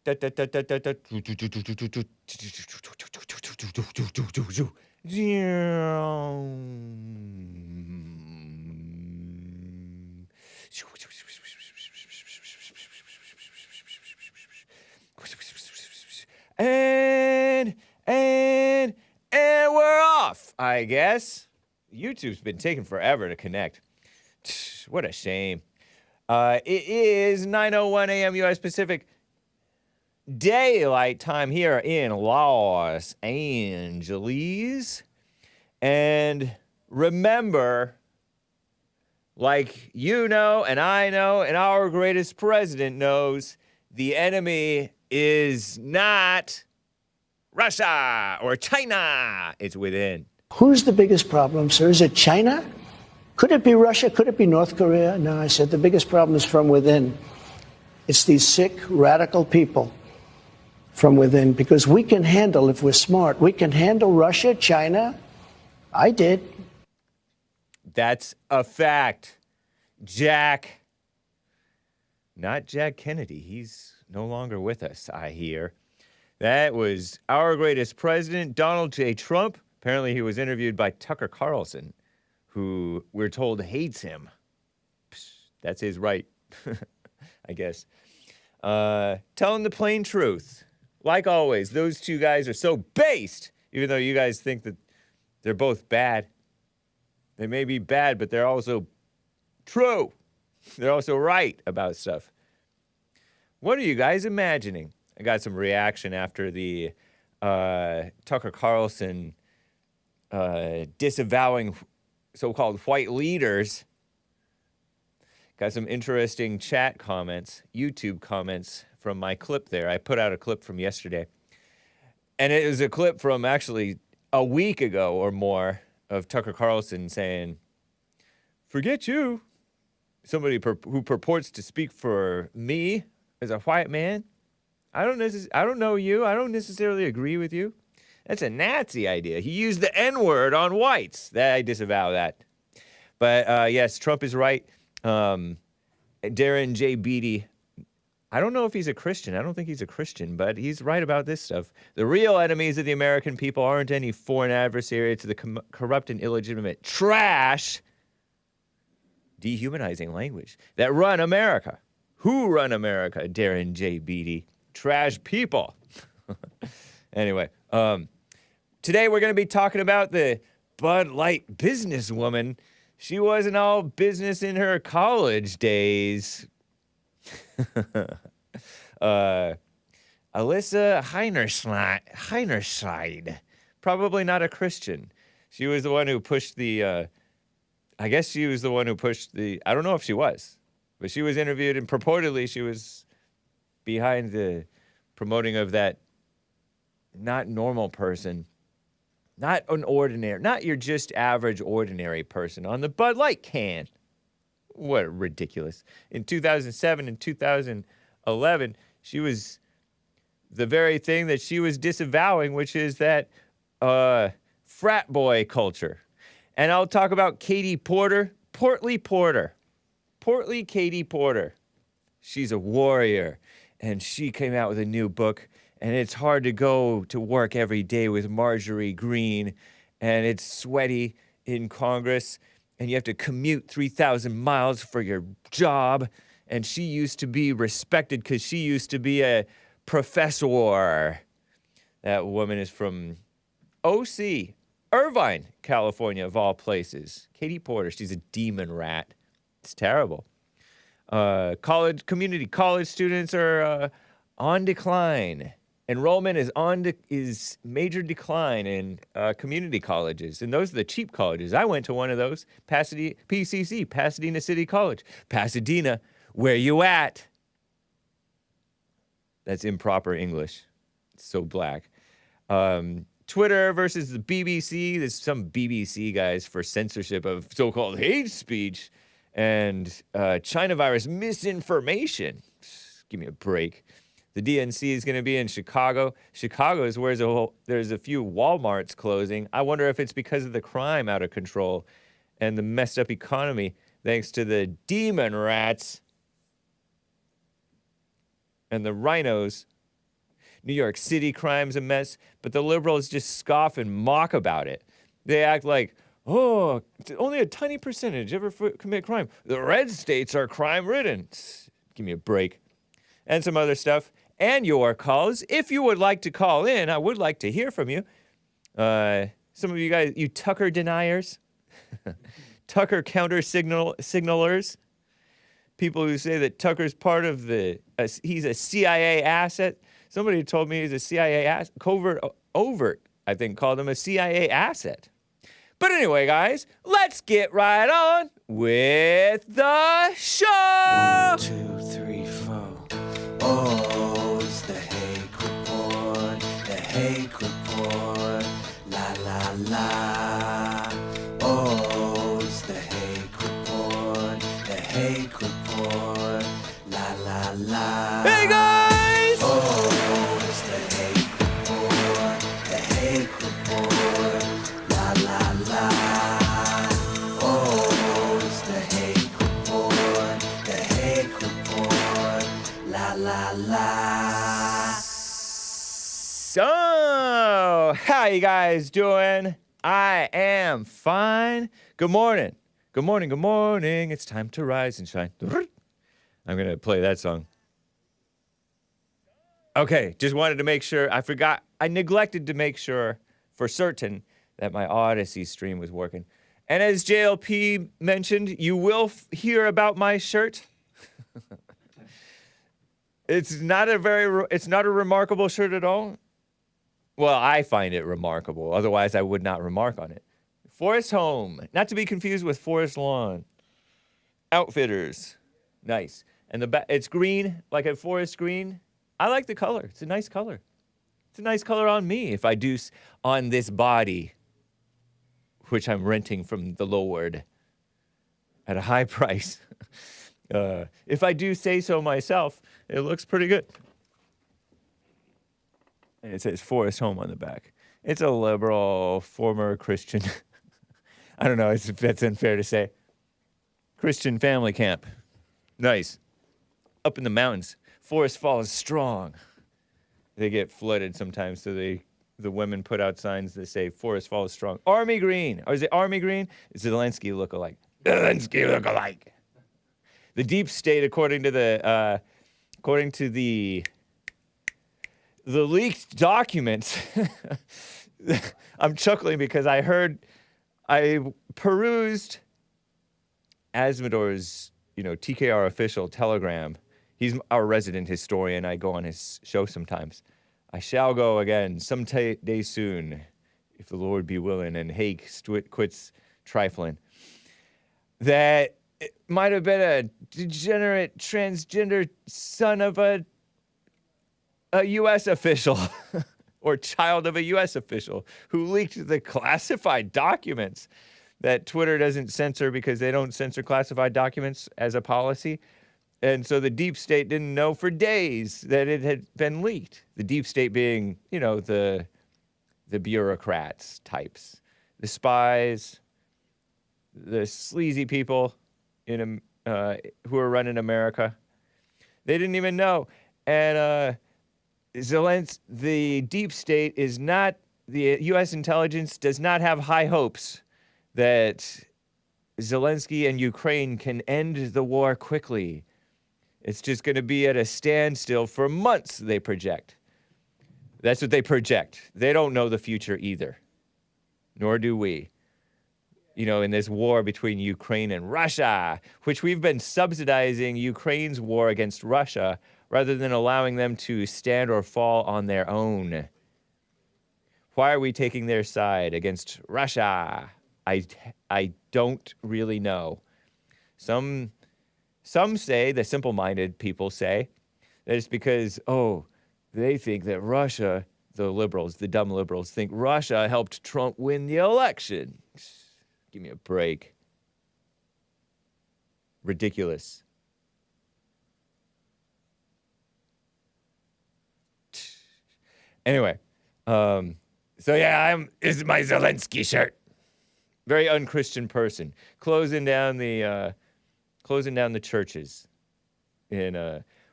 And we're off, I guess. YouTube's been taking forever to connect. What a shame. It is 9:01 a.m. U.S. Pacific Daylight Time here in Los Angeles. And remember, like you know, and I know, and our greatest president knows, the enemy is not Russia or China. It's within. Who's the biggest problem, sir? Is it China? Could it be Russia? Could it be North Korea? No, I said the biggest problem is from within. It's these sick, radical people from within, because we can handle, if we're smart, we can handle Russia, China. I did. That's a fact. Jack. Not Jack Kennedy. He's no longer with us, I hear. That was our greatest president, Donald J. Trump. Apparently he was interviewed by Tucker Carlson, who we're told hates him. That's his right, I guess. Tell him the plain truth. Like always, those two guys are so based, even though you guys think that they're both bad. They may be bad, but they're also true. They're also right about stuff. What are you guys imagining? I got some reaction after the Tucker Carlson disavowing so-called white leaders. Got some interesting chat comments, YouTube comments from my clip there. I put out a clip from yesterday. And it was a clip from actually a week ago or more of Tucker Carlson saying, forget you. Somebody who purports to speak for me as a white man. I don't know you. I don't necessarily agree with you. That's a Nazi idea. He used the N-word on whites. I disavow that. But yes, Trump is right. Darren J. Beatty, I don't know if he's a Christian. I don't think he's a Christian, but he's right about this stuff. The real enemies of the American people aren't any foreign adversary. It's the corrupt and illegitimate trash, dehumanizing language that run America. Who run America? Darren J. Beatty. Trash people. Anyway, today we're going to be talking about the Bud Light businesswoman. She wasn't all business in her college days. Alissa Heinerscheid. Probably not a Christian. She was the one who pushed the, I guess she was the one who pushed the, I don't know if she was, but she was interviewed and purportedly she was behind the promoting of that not normal person, not an ordinary, not your just average ordinary person on the Bud Light can. What ridiculous. In 2007 and 2011, she was the very thing that she was disavowing, which is that frat boy culture. And I'll talk about Katie Porter, Portly Katie Porter. She's a warrior, and she came out with a new book, and it's hard to go to work every day with Marjorie Greene, and it's sweaty in Congress, and you have to commute 3,000 miles for your job, and she used to be respected because she used to be a professor. That woman is from OC, Irvine, California, of all places. Katie Porter, she's a demon rat. It's terrible. Community college students are on decline. Enrollment is major decline in community colleges, and those are the cheap colleges. I went to one of those, PCC, Pasadena City College. Pasadena, where you at? That's improper English. It's so black. Twitter versus the BBC. There's some BBC guys for censorship of so-called hate speech and China virus misinformation. Give me a break. The DNC is going to be in Chicago. Chicago is where there's a few Walmarts closing. I wonder if it's because of the crime out of control and the messed up economy thanks to the demon rats and the rhinos New York City crime's a mess, but the liberals just scoff and mock about it. They act like, oh, only a tiny percentage ever commit crime. The red states are crime-ridden. Give me a break. And some other stuff. And your calls. If you would like to call in, I would like to hear from you. Some of you guys, you Tucker deniers, Tucker signalers, people who say that Tucker's part of he's a CIA asset. Somebody told me he's a CIA asset, overt, I think, called him a CIA asset. But anyway, guys, let's get right on with the show. 1, 2, 3, 4. Oh, it's the Hake Report. The Hake Report. La la la. Oh, it's the Hake Report. The Hake Report. La la la. Hey, guys! Oh, it's the Hake Report. The Hake Report. La la la. Oh, it's the Hake Report. The Hake Report. La la la. So, how you guys doing? I am fine. Good morning. Good morning, good morning. It's time to rise and shine. I'm going to play that song. Okay, just wanted to make sure. I neglected to make sure for certain that my Odyssey stream was working. And as JLP mentioned, you will hear about my shirt. It's not a remarkable shirt at all. Well, I find it remarkable. Otherwise, I would not remark on it. Forest Home, not to be confused with Forest Lawn. Outfitters, nice. And it's green, like a forest green. I like the color. It's a nice color. It's a nice color on me if I do on this body, which I'm renting from the Lord at a high price. If I do say so myself, it looks pretty good. And it says Forest Home on the back. It's a liberal, former Christian. I don't know if that's unfair to say. Christian family camp. Nice. Up in the mountains. Forest falls strong. They get flooded sometimes, so the women put out signs that say Forest falls strong. Army green. Or is it Army green? Zelensky look-alike. Zelensky look-alike. The deep state, according to the leaked documents. I'm chuckling because I perused Asmodor's, TKR official telegram. He's our resident historian. I go on his show sometimes. I shall go again some day soon, if the Lord be willing, and Hake quits trifling. That it might have been a degenerate transgender son of a U.S. official or child of a U.S. official who leaked the classified documents that Twitter doesn't censor because they don't censor classified documents as a policy. And so the deep state didn't know for days that it had been leaked. The deep state being, the bureaucrats types, the spies, the sleazy people who are running America. They didn't even know. And the deep state is not, the U.S. intelligence does not have high hopes that Zelensky and Ukraine can end the war quickly. It's just going to be at a standstill for months, they project. That's what they project. They don't know the future either, nor do we. In this war between Ukraine and Russia, which we've been subsidizing Ukraine's war against Russia rather than allowing them to stand or fall on their own. Why are we taking their side against Russia? I don't really know. Some say, the simple-minded people say, that it's because, they think that Russia, the liberals, the dumb liberals, think Russia helped Trump win the election. Give me a break. Ridiculous. Anyway, this is my Zelensky shirt. Very unchristian person, closing down the churches.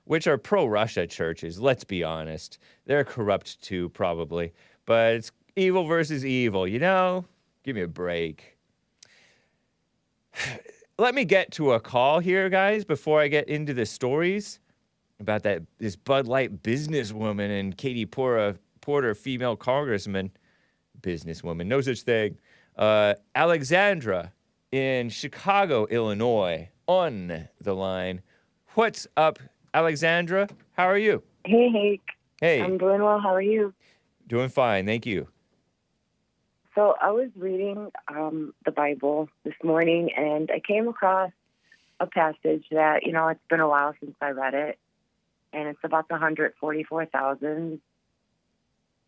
which are pro-Russia churches. Let's be honest. They're corrupt too, probably. But it's evil versus evil, you know? Give me a break. Let me get to a call here, guys, before I get into the stories about this Bud Light businesswoman and Katie Porter, female congressman. Businesswoman, no such thing. Alexandra in Chicago, Illinois, on the line. What's up, Alexandra? How are you? Hey, Hake. Hey. I'm doing well. How are you? Doing fine, thank you. So I was reading the Bible this morning, and I came across a passage that, it's been a while since I read it, and it's about the 144,000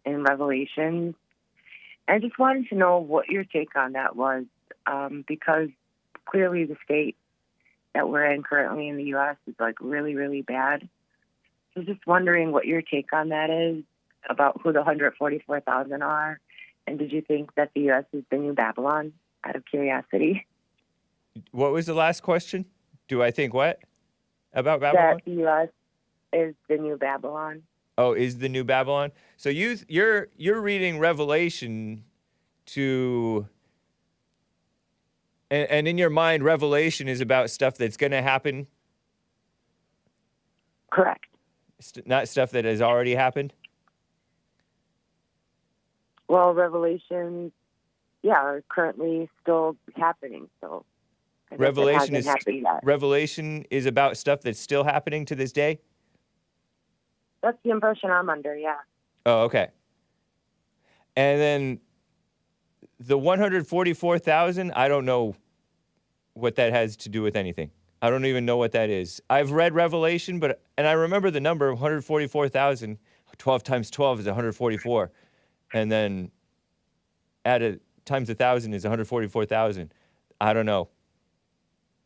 in Revelation. I just wanted to know what your take on that was, because clearly the state that we're in currently in the U.S. is, really, really bad. So just wondering what your take on that is, about who the 144,000 are, and did you think that the U.S. is the new Babylon, out of curiosity? What was the last question? Do I think what? About Babylon? That the U.S. is the new Babylon. Oh, is the new Babylon? So you're reading Revelation to, and in your mind, Revelation is about stuff that's going to happen? Correct. Not stuff that has already happened? Well, Revelations, are currently still happening. So I guess Revelation it hasn't happened yet. Revelation is about stuff that's still happening to this day? That's the impression I'm under, yeah. Oh, okay. And then the 144,000, I don't know what that has to do with anything. I don't even know what that is. I've read Revelation, and I remember the number 144,000. 12 times 12 is 144. And then add times 1,000 is 144,000. I don't know.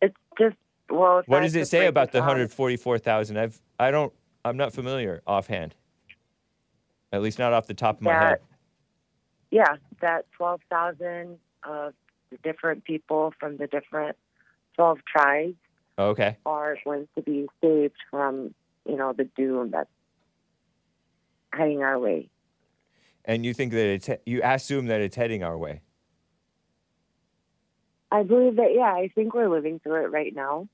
It's just, well... What does it say about the 144,000? I'm not familiar offhand. At least not off the top of my head. Yeah, that 12,000 of the different people from the different 12 tribes are going to be saved from, the doom that's heading our way. And you think that you assume that it's heading our way? I believe that, I think we're living through it right now.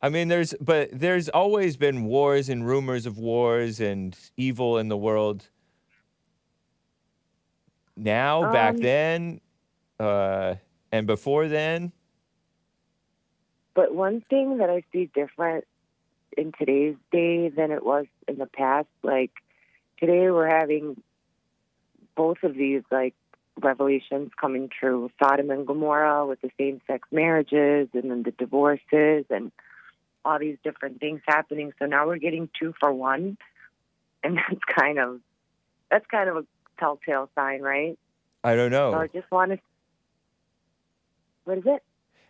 I mean, there's always been wars and rumors of wars and evil in the world. Now, back then, and before then. But one thing that I see different in today's day than it was in the past, today we're having both of these, revelations coming true. Sodom and Gomorrah with the same-sex marriages and then the divorces and all these different things happening. So now we're getting 2 for 1, and that's kind of a telltale sign, right? I don't know. So I just want to... What is it?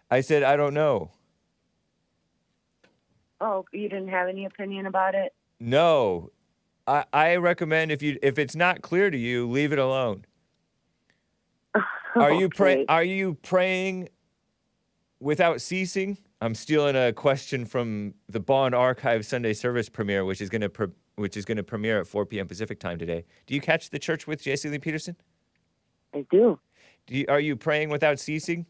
I said I don't know. Oh, you didn't have any opinion about it? No. I recommend if it's not clear to you, leave it alone. Are you praying without ceasing? I'm stealing a question from the Bond Archive Sunday service premiere, which is going to premiere at 4 p.m. Pacific time today. Do you catch the Church with J.C. Lee Peterson? I do. Are you praying without ceasing?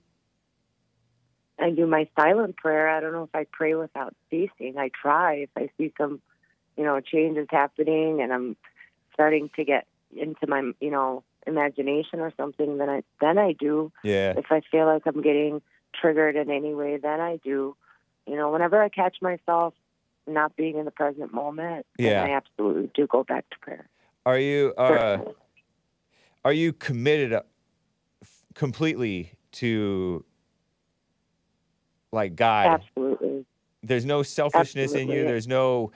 I do my silent prayer. I don't know if I pray without ceasing. I try. If I see some, changes happening and I'm starting to get into my, imagination or something, then I do. Yeah. If I feel like I'm getting triggered in any way, then I do. Whenever I catch myself not being in the present moment, then I absolutely do go back to prayer. Are you committed completely to God? Absolutely. There's no selfishness in you. There's no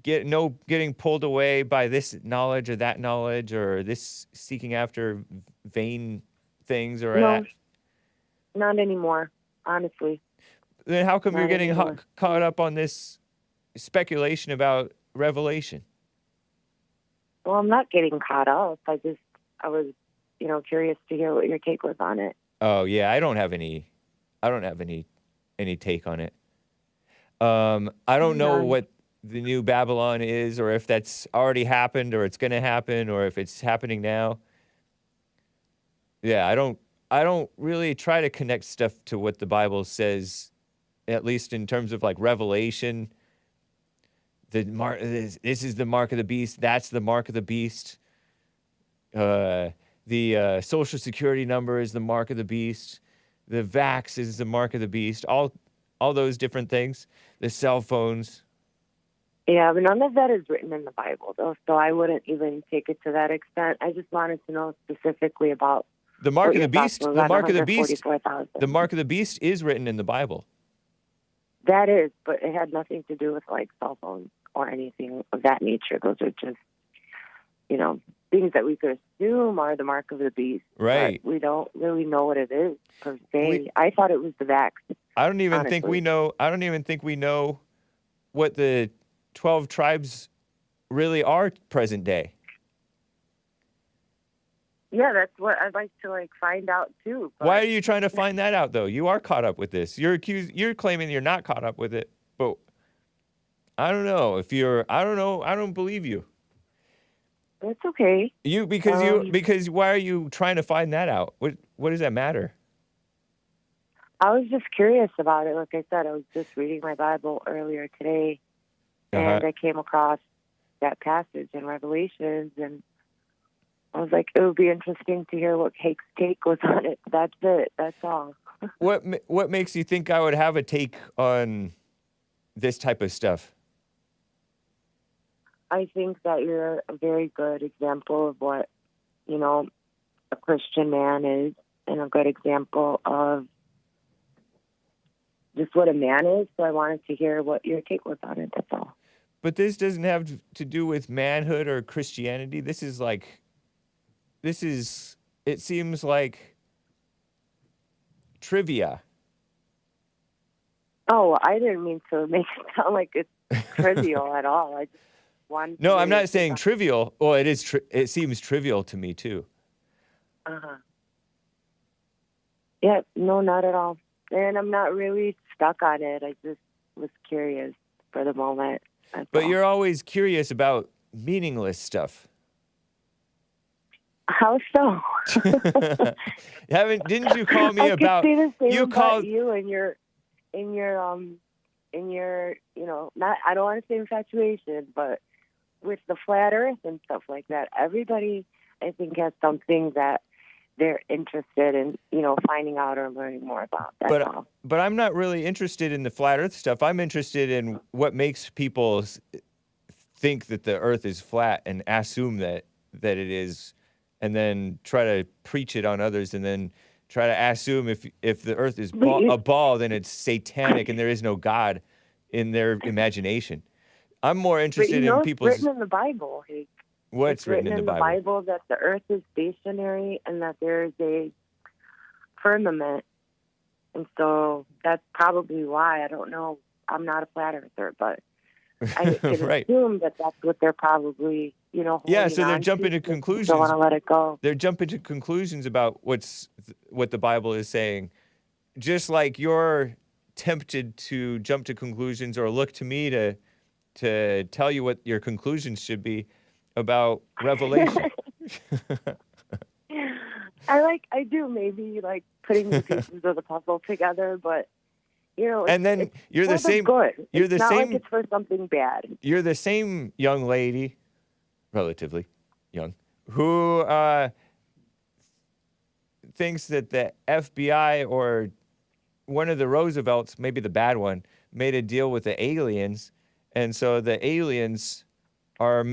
getting pulled away by this knowledge or that knowledge or this seeking after vain things or that. Not anymore, honestly. Then how come you're getting caught up on this speculation about Revelation? Well, I'm not getting caught up. I was, curious to hear what your take was on it. Oh yeah, I don't have any take on it. I don't know Yeah. what the new Babylon is, or if that's already happened, or it's going to happen, or if it's happening now. Yeah, I don't really try to connect stuff to what the Bible says, at least in terms of like Revelation. This is the mark of the beast. That's the mark of the beast. The social security number is the mark of the beast. The vax is the mark of the beast. All those different things. The cell phones. Yeah, but none of that is written in the Bible, though, so I wouldn't even take it to that extent. I just wanted to know specifically about The mark what of the your thoughts beast. were The on mark of the beast. 144,000. The mark of the beast is written in the Bible. That is, but it had nothing to do with, like, cell phones or anything of that nature. Those are just, things that we could assume are the mark of the beast. Right. But we don't really know what it is, per se. I thought it was the vax. I don't even think honestly. we know. I don't even think we know what the 12 tribes really are present day. Yeah, that's what I'd like to, find out, too. But Why are you trying to find that out, though? You are caught up with this. You're claiming you're not caught up with it, but I don't know if you're. I don't know. I don't believe you. it's okay. Because why are you trying to find that out? What does that matter? I was just curious about it. Like I said, I was just reading my Bible earlier today, and I came across that passage in Revelations, and I was like, it would be interesting to hear what Hake's take was on it. That's it. That's all. What makes you think I would have a take on this type of stuff? I think that you're a very good example of what, a Christian man is, and a good example of just what a man is. So I wanted to hear what your take was on it. That's all. But this doesn't have to do with manhood or Christianity. It seems like trivia. Oh, I didn't mean to make it sound like it's trivial at all. I just wanted No, to I'm not saying trivial. Well, it is. It seems trivial to me too. Uh-huh. Yeah, no, not at all. And I'm not really stuck on it. I just was curious for the moment. But you're always curious about meaningless stuff. How so? Didn't you call me about? I could say the same you about called you and your not. I don't want to say infatuation, but with the flat Earth and stuff like that. Everybody, I think, has something that they're interested in, finding out or learning more about. That's all. But I'm not really interested in the flat Earth stuff. I'm interested in what makes people think that the Earth is flat and assume that it is, and then try to preach it on others, and then try to assume if the Earth is a ball, then it's satanic and there is no God in their imagination. I'm more interested in people's. It's written in the Bible, Hake. What's written in the Bible? It's written in the Bible that the Earth is stationary and that there's a firmament. And so that's probably why. I don't know. I'm not a flat earther, but I can right. assume that that's what they're probably, yeah, so they're jumping to conclusions. Don't want to let it go. They're jumping to conclusions about what the Bible is saying. Just like you're tempted to jump to conclusions or look to me to tell you what your conclusions should be about Revelation. I do maybe like putting the pieces of the puzzle together, but and then you're the same. Good. You're it's the not same. Like it's for something bad. You're the same young lady, relatively young, who thinks that the FBI or one of the Roosevelts, maybe the bad one, made a deal with the aliens, and so the aliens are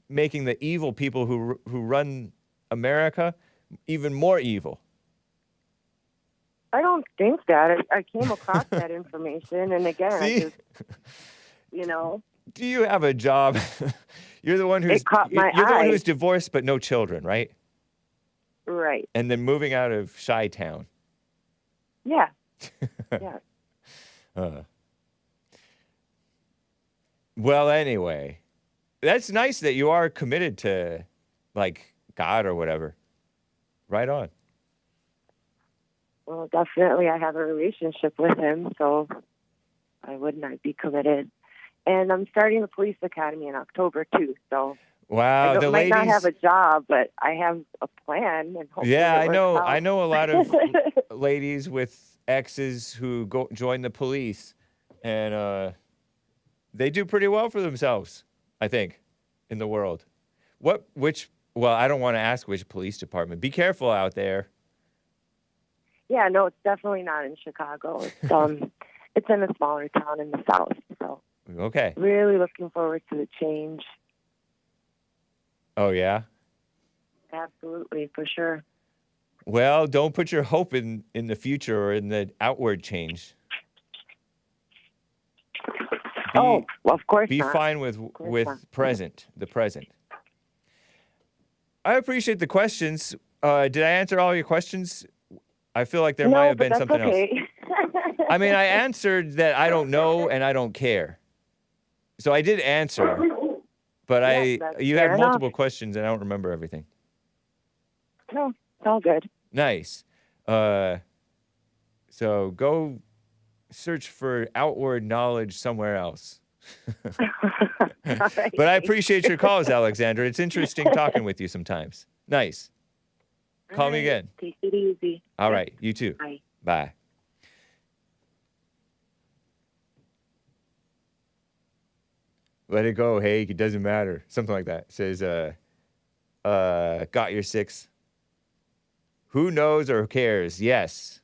making the evil people who run America even more evil. I don't think that. I came across that information, and again, I just, Do you have a job? You're the one who's the one who's divorced but no children, right? Right. And then moving out of Chi-Town. Yeah. Yeah. Well, anyway, that's nice that you are committed to, like, God or whatever. Right on. Well, definitely I have a relationship with him, so Why wouldn't I be committed? And I'm starting the police academy in October too. So Wow, I the might not ladies. have a job, but I have a plan, and hopefully Yeah, it I works know. out. I know a lot of ladies with exes who join the police, and they do pretty well for themselves, I think, in the world. Well, I don't want to ask which police department. Be careful out there. Yeah, no, it's definitely not in Chicago. It's in a smaller town in the South. So Okay. really looking forward to the change. Oh, yeah? Absolutely, for sure. Well, don't put your hope in the future or in the outward change. Well, of course Be not. fine with not. the present. I appreciate the questions. Did I answer all your questions? I feel like there might have been something else. I mean, I answered that I don't know and I don't care. So I did answer, but you had multiple questions and I don't remember everything. No, it's all good. Nice. So go search for outward knowledge somewhere else. Right. But I appreciate your calls, Alexandra. It's interesting talking with you sometimes. Nice. Call me again. Take it easy. All right. You too. Bye. Bye. Let it go, Hake. It doesn't matter. Something like that. It says, got your 6. Who knows or cares? Yes.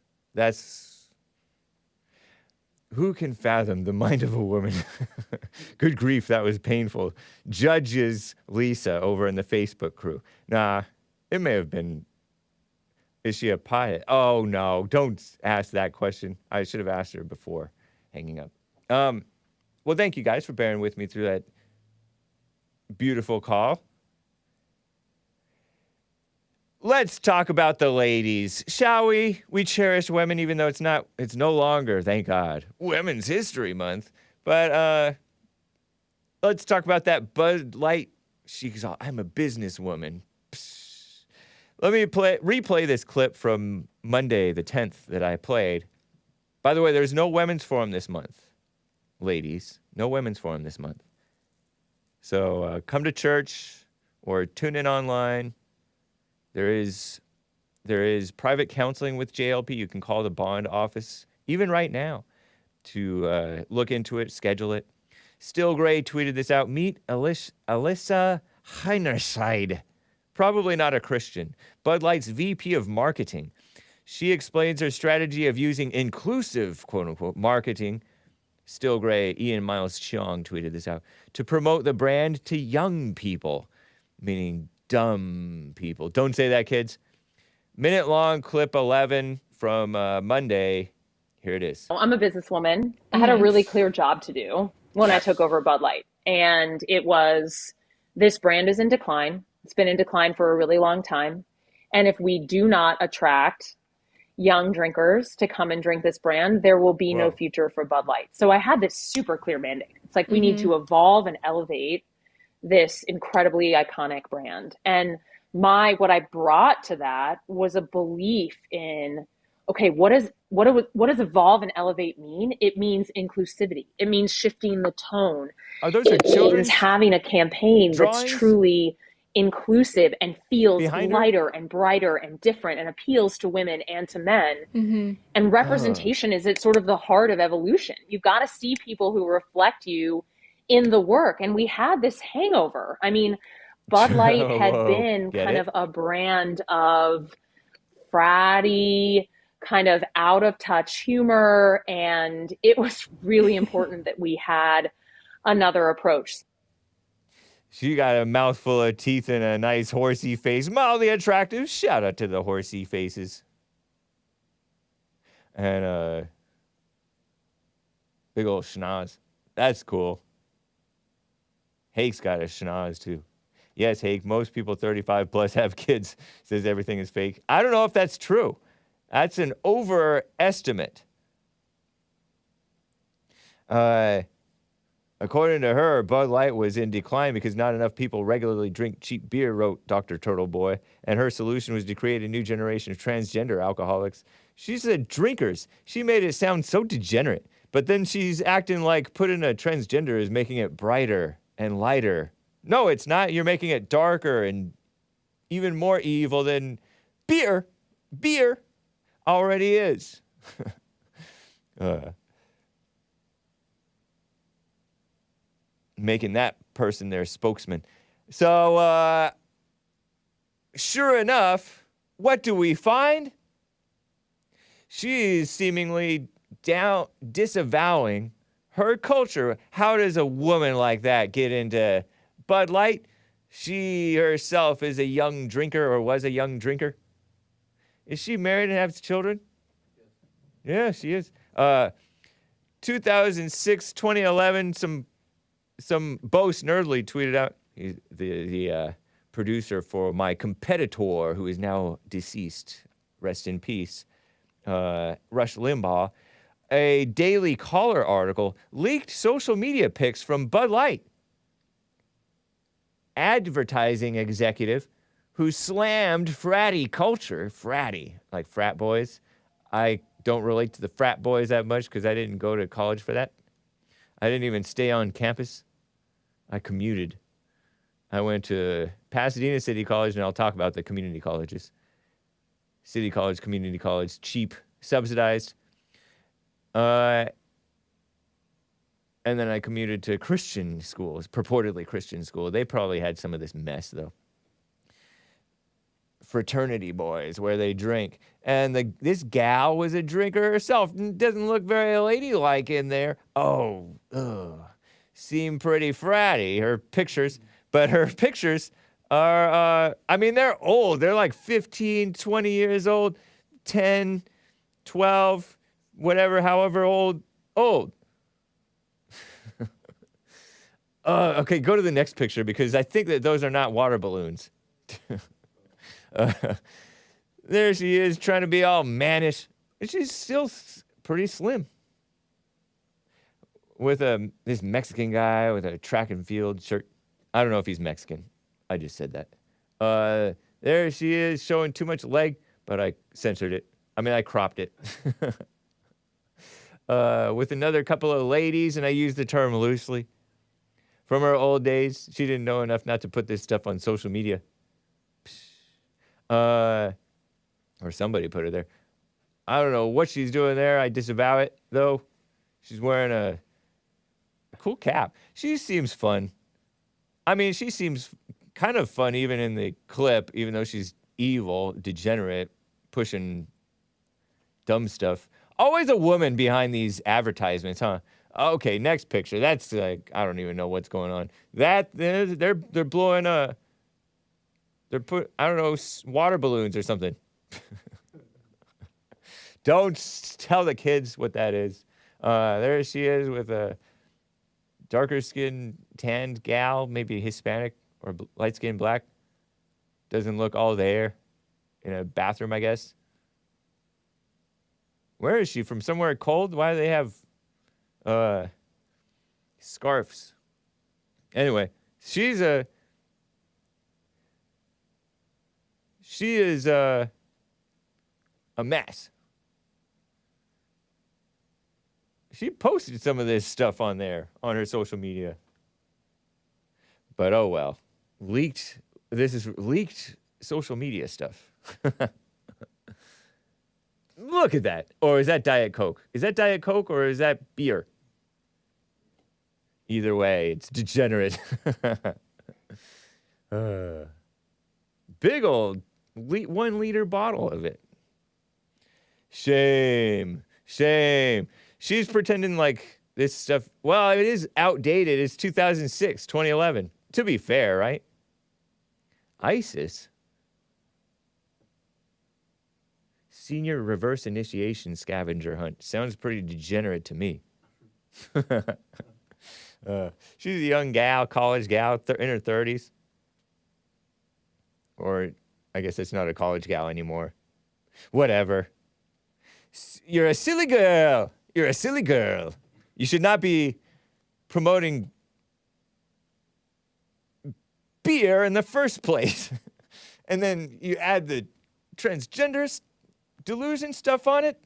Who can fathom the mind of a woman? Good grief, that was painful. Judges Lisa over in the Facebook crew. Nah, it may have been. Is she a pilot? Oh, no, don't ask that question. I should have asked her before hanging up. Well, thank you guys for bearing with me through that beautiful call. Let's talk about the ladies, shall we? We cherish women even though it's no longer, thank God, Women's History Month. But let's talk about that Bud Light. She's all, I'm a businesswoman. Psst. Let me replay this clip from Monday the 10th that I played. By the way, there's no women's forum this month, ladies. No women's forum this month. So come to church or tune in online. There is private counseling with JLP. You can call the bond office, even right now, to look into it, schedule it. Still Gray tweeted this out. Meet Alissa Heinerscheid. Probably not a Christian. Bud Light's VP of marketing. She explains her strategy of using inclusive, quote-unquote, marketing. Still Gray, Ian Miles Cheong tweeted this out. To promote the brand to young people, meaning dumb people. Don't say that, kids. Minute-long clip 11 from Monday. Here it is. I'm a businesswoman. I had a really clear job to do when I took over Bud Light. And it was, this brand is in decline. It's been in decline for a really long time. And if we do not attract young drinkers to come and drink this brand, there will be no future for Bud Light. So I had this super clear mandate. It's like we need to evolve and elevate this incredibly iconic brand. And what I brought to that was a belief in, okay, what does evolve and elevate mean? It means inclusivity. It means shifting the tone. It means having a campaign that's truly inclusive and feels lighter and brighter and different and appeals to women and to men. And representation is at sort of the heart of evolution. You've got to see people who reflect you in the work. And we had this hangover. I mean, Bud Light had been kind of a brand of fratty, kind of out of touch humor. And it was really important that we had another approach. She got a mouthful of teeth and a nice horsey face. Mildly attractive. Shout out to the horsey faces. And big old schnoz. That's cool. Hake's got a schnoz too. Yes, Hake, most people 35 plus have kids. Says everything is fake. I don't know if that's true. That's an overestimate. According to her, Bud Light was in decline because not enough people regularly drink cheap beer, wrote Dr. Turtle Boy. And her solution was to create a new generation of transgender alcoholics. She said drinkers. She made it sound so degenerate. But then she's acting like putting a transgender is making it brighter and lighter. No, it's not. You're making it darker and even more evil than beer. Beer already is. Making that person their spokesman. So, sure enough, what do we find? She's seemingly disavowing her culture. How does a woman like that get into Bud Light? She herself is a young drinker or was a young drinker. Is she married and has children? Yeah, she is. 2006, 2011, some Bo Snerdley tweeted out, he's the producer for my competitor, who is now deceased, rest in peace, Rush Limbaugh, a Daily Caller article leaked social media pics from Bud Light. Advertising executive who slammed fratty culture, fratty, like frat boys. I don't relate to the frat boys that much because I didn't go to college for that. I didn't even stay on campus. I commuted. I went to Pasadena City College, and I'll talk about the community colleges. City College, community college, cheap, subsidized. And then I commuted to Christian schools, purportedly Christian school. They probably had some of this mess, though. Fraternity boys, where they drink. And this gal was a drinker herself. Doesn't look very ladylike in there. Oh, ugh. Seem pretty fratty, her pictures. But her pictures are, they're old. They're like 15, 20 years old, 10, 12, whatever, however old. Okay, go to the next picture because I think that those are not water balloons. There she is trying to be all mannish. She's still pretty slim. With this Mexican guy with a track and field shirt. I don't know if he's Mexican. I just said that. There she is showing too much leg, but I censored it. I cropped it. With another couple of ladies, and I use the term loosely. From her old days, she didn't know enough not to put this stuff on social media. Or somebody put her there. I don't know what she's doing there. I disavow it, though. She's wearing a cool cap. She seems fun. She seems kind of fun even in the clip, even though she's evil, degenerate, pushing dumb stuff. Always a woman behind these advertisements, huh? Okay, next picture. That's like, I don't even know what's going on. They're blowing water balloons or something. Don't tell the kids what that is. There she is with a darker skinned, tanned gal, maybe Hispanic or light skinned black. Doesn't look all there. In a bathroom, I guess. Where is she? From somewhere cold? Why do they have scarves? Anyway, she is a mess. She posted some of this stuff on there, on her social media. But oh well. This is leaked social media stuff. Look at that. Or is that Diet Coke? Is that Diet Coke or is that beer? Either way, it's degenerate. Big old 1 liter bottle of it. Shame. She's pretending like this stuff, well, it is outdated. It's 2006, 2011. To be fair, right? ISIS. Senior reverse initiation scavenger hunt. Sounds pretty degenerate to me. She's a young gal, college gal, in her 30s. Or I guess it's not a college gal anymore. Whatever. You're a silly girl. You're a silly girl. You should not be promoting beer in the first place. And then you add the transgender delusion stuff on it.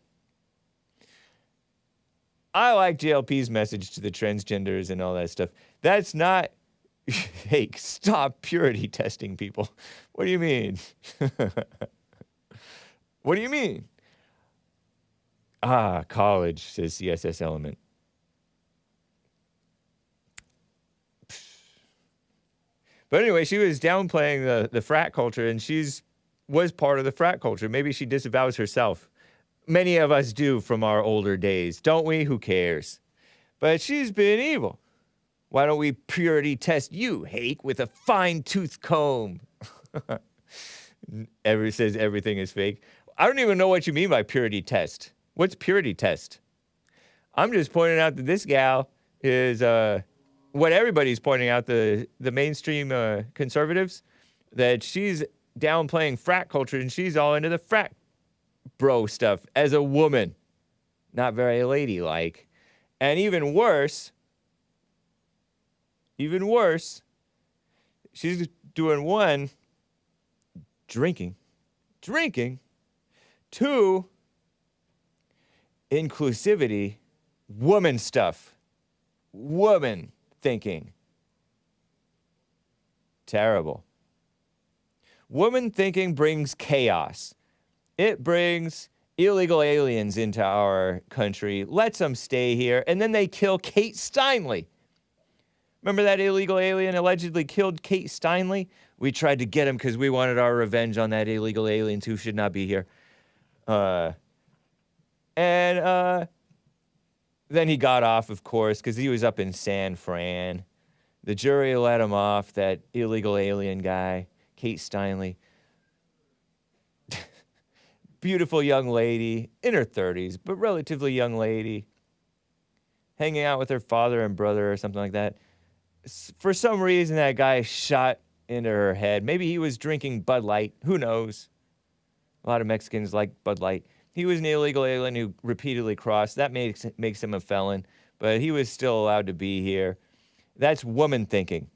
I like JLP's message to the transgenders and all that stuff. That's not, hey, stop purity testing people. What do you mean? What do you mean? Ah, college, says CSS Element. But anyway, she was downplaying the frat culture, and was part of the frat culture. Maybe she disavows herself. Many of us do from our older days, don't we? Who cares? But she's been evil. Why don't we purity test you, Hake, with a fine-tooth comb? Says everything is fake. I don't even know what you mean by purity test. What's purity test? I'm just pointing out that this gal is what everybody's pointing out, the mainstream conservatives, that she's downplaying frat culture and she's all into the frat bro stuff as a woman. Not very ladylike. And even worse, she's doing one, drinking. 2, inclusivity, woman stuff, woman thinking. Terrible. Woman thinking brings chaos. It brings illegal aliens into our country, lets them stay here, and then they kill Kate Steinle. Remember that illegal alien allegedly killed Kate Steinle? We tried to get him because we wanted our revenge on that illegal aliens who should not be here. Then he got off, of course, because he was up in San Fran. The jury let him off, that illegal alien guy, Kate Steinle. Beautiful young lady, in her 30s, but relatively young lady. Hanging out with her father and brother or something like that. For some reason, that guy shot into her head. Maybe he was drinking Bud Light. Who knows? A lot of Mexicans like Bud Light. He was an illegal alien who repeatedly crossed. That makes him a felon, but he was still allowed to be here. That's woman thinking.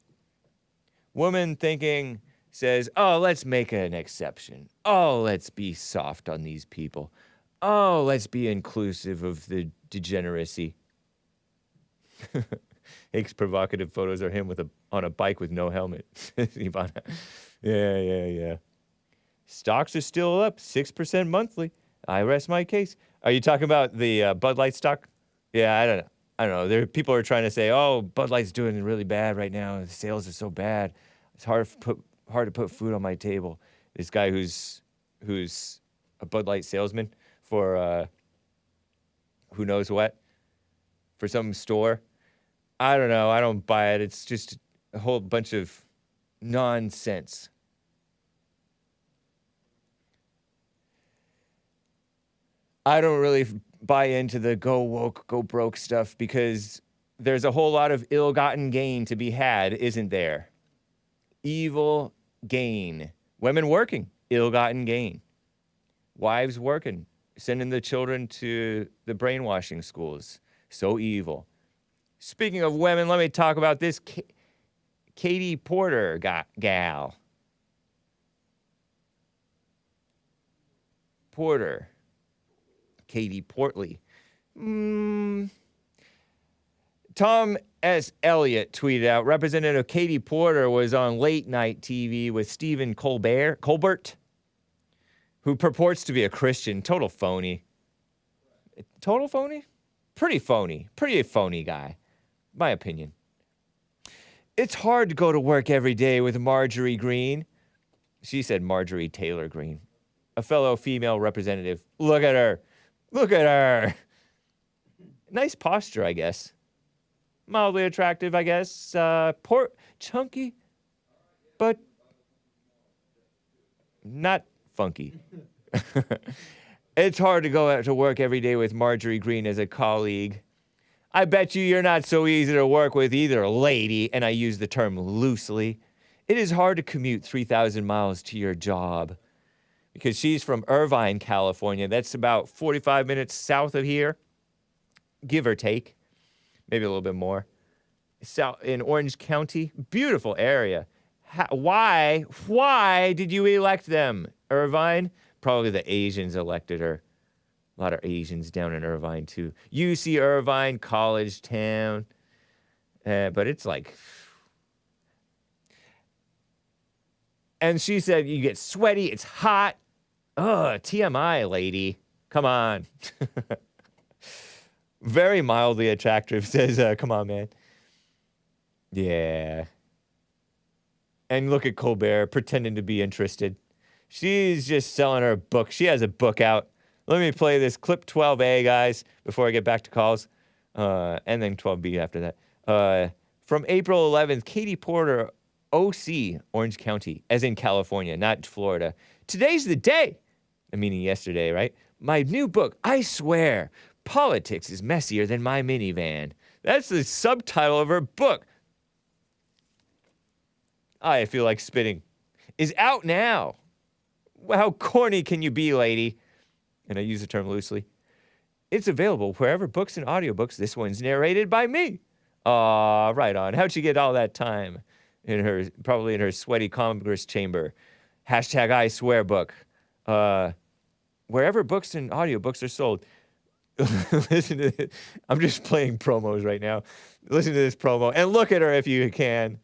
Woman thinking says, oh, let's make an exception. Oh, let's be soft on these people. Oh, let's be inclusive of the degeneracy. Hake's provocative photos are him on a bike with no helmet. Ivana. Yeah. Stocks are still up 6% monthly. I rest my case. Are you talking about the Bud Light stock? Yeah, I don't know. People are trying to say, oh, Bud Light's doing really bad right now. The sales are so bad. It's hard to put food on my table. This guy who's a Bud Light salesman for who knows what, for some store. I don't know. I don't buy it. It's just a whole bunch of nonsense. I don't really buy into the go woke, go broke stuff because there's a whole lot of ill-gotten gain to be had, isn't there? Evil gain. Women working, ill-gotten gain. Wives working, sending the children to the brainwashing schools. So evil. Speaking of women, let me talk about this Katie Porter gal. Porter. Katie Portley. Tom S. Elliott tweeted out, Representative Katie Porter was on late night TV with Stephen Colbert, who purports to be a Christian. Total phony. Total phony? Pretty phony. Pretty phony guy, my opinion. It's hard to go to work every day with Marjorie Greene. She said Marjorie Taylor Greene, a fellow female representative. Look at her. Look at her. Nice posture, I guess. Mildly attractive, I guess. Chunky, but not funky. It's hard to go out to work every day with Marjorie Greene as a colleague. I bet you're not so easy to work with either, lady, and I use the term loosely. It is hard to commute 3,000 miles to your job. Because she's from Irvine, California. That's about 45 minutes south of here, give or take. Maybe a little bit more. In Orange County, beautiful area. Why did you elect them, Irvine? Probably the Asians elected her. A lot of Asians down in Irvine, too. UC Irvine, college town. But it's like... And she said, you get sweaty, it's hot. Ugh, TMI, lady. Come on. Very mildly attractive, says, come on, man. Yeah. And look at Colbert pretending to be interested. She's just selling her book. She has a book out. Let me play this clip 12A, guys, before I get back to calls. And then 12B after that. From April 11th, Katie Porter, OC, Orange County, as in California, not Florida. Today's the day. Meaning yesterday, right? My new book, I swear, politics is messier than my minivan. That's the subtitle of her book. I feel like spitting. Is out now. Well, how corny can you be, lady? And I use the term loosely. It's available wherever books and audiobooks. This one's narrated by me. Aw, right on. How'd she get all that time? Probably in her sweaty Congress chamber. Hashtag I swear book. Wherever books and audiobooks are sold. Listen to this. I'm just playing promos right now. Listen to this promo and look at her if you can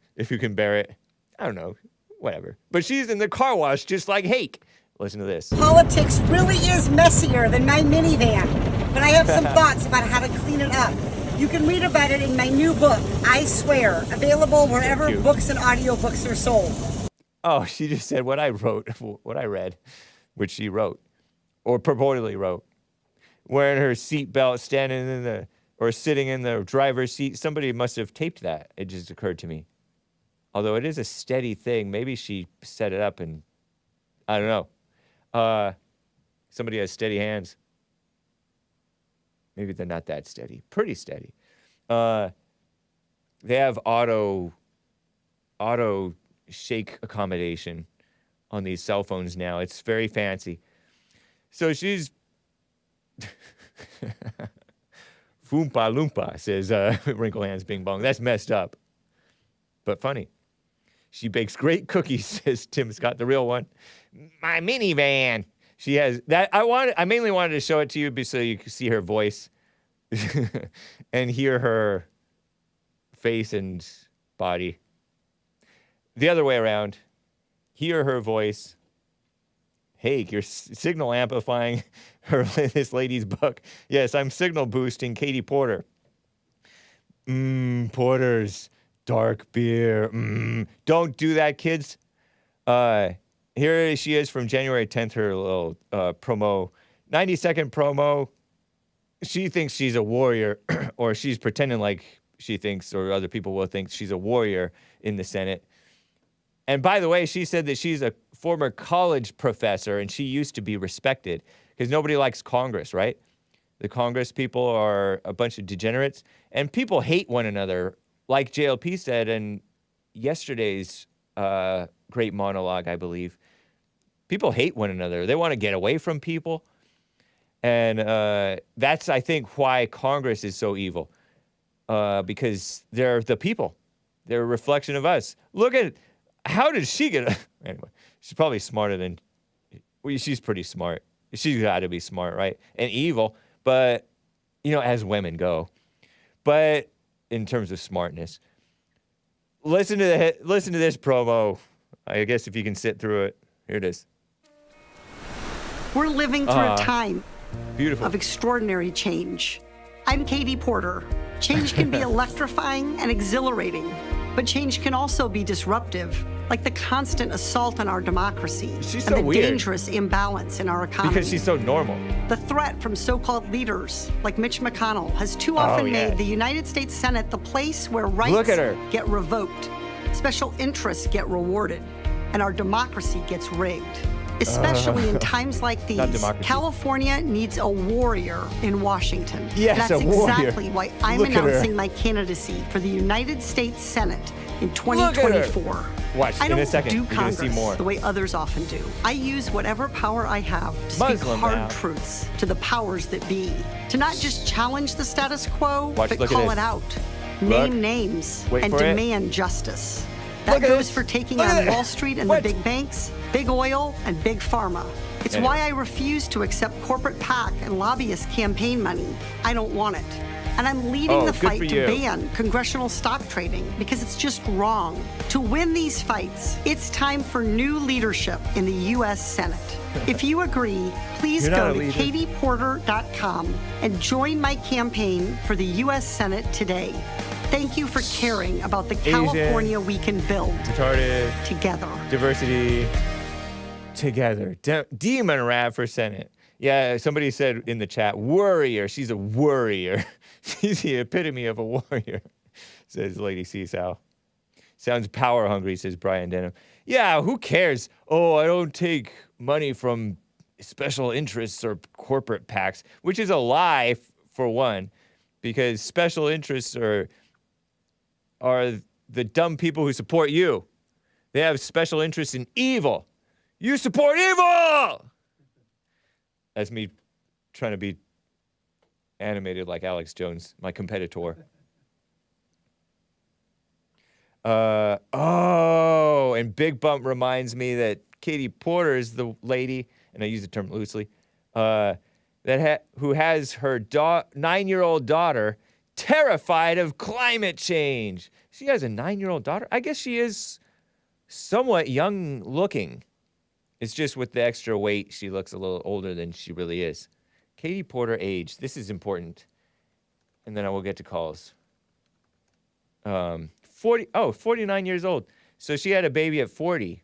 bear it. I don't know, whatever. But she's in the car wash just like Hake. Listen to this. Politics really is messier than my minivan, but I have some thoughts about how to clean it up. You can read about it in my new book, I Swear, available wherever books and audiobooks are sold. Oh, she just said what I wrote, what I read, which she wrote, or purportedly wrote. Wearing her seatbelt, sitting in the driver's seat. Somebody must have taped that. It just occurred to me. Although it is a steady thing. Maybe she set it up and, I don't know. Somebody has steady hands. Maybe they're not that steady. Pretty steady. They have auto shake accommodation on these cell phones now. It's very fancy. So she's... Foompa loompa, says Wrinkle Hands Bing Bong. That's messed up. But funny. She bakes great cookies, says Tim Scott, the real one. My minivan. She has that. I mainly wanted to show it to you so you could see her voice and hear her face and body. The other way around. Hear her voice. Hake, you're signal amplifying this lady's book. Yes, I'm signal boosting Katie Porter. Porter's dark beer. Don't do that, kids. Here she is from January 10th, her little promo. 90-second promo. She thinks she's a warrior, or she's pretending like she thinks, or other people will think she's a warrior in the Senate. And by the way, she said that she's a former college professor, and she used to be respected, because nobody likes Congress, right? The Congress people are a bunch of degenerates, and people hate one another, like JLP said in yesterday's great monologue, I believe. People hate one another. They want to get away from people. And that's, I think, why Congress is so evil, because they're the people. They're a reflection of us. Look at... How did she get... Anyway, she's probably smarter than... Well, she's pretty smart. She's got to be smart, right? And evil, but, you know, as women go. But in terms of smartness. Listen to this promo. I guess if you can sit through it. Here it is. We're living through a time of extraordinary change. I'm Katie Porter. Change can be electrifying and exhilarating, but change can also be disruptive, like the constant assault on our democracy She's and so the weird. Dangerous imbalance in our economy. Because she's so normal. The threat from so-called leaders like Mitch McConnell has too often made the United States Senate the place where rights get revoked, special interests get rewarded, and our democracy gets rigged. Especially in times like these, California needs a warrior in Washington. Yes, that's a warrior. Exactly why I'm announcing my candidacy for the United States Senate in 2024. Watch, I in a don't second, do you're gonna see more. Congress the way others often do. I use whatever power I have to Muslim speak hard now. truths to the powers that be. To not just challenge the status quo, Watch, but look at call this. it out. Look. Name names Wait and for it. demand justice. That goes for taking on Wall Street and the big banks, big oil, and big pharma. It's why I refuse to accept corporate PAC and lobbyist campaign money. I don't want it. And I'm leading the fight to ban congressional stock trading because it's just wrong. To win these fights, it's time for new leadership in the U.S. Senate. If you agree, please go to katieporter.com and join my campaign for the U.S. Senate today. Thank you for caring about the California we can build together. Diversity together. Demon rat for Senate. Yeah, somebody said in the chat, worrier. She's a worrier. She's the epitome of a warrior, says Lady Seesaw. Sounds power hungry, says Brian Denham. Yeah, who cares? Oh, I don't take money from special interests or corporate PACs, which is a lie, for one, because special interests are the dumb people who support you. They have special interests in evil. You support evil! That's me trying to be animated like Alex Jones, my competitor. And Big Bump reminds me that Katie Porter is the lady, and I use the term loosely, who has her 9-year-old daughter terrified of climate change. She has a 9-year-old daughter? I guess she is somewhat young looking. It's just with the extra weight, she looks a little older than she really is. Katie Porter age. This is important. And then I will get to calls. 49 years old. So she had a baby at 40.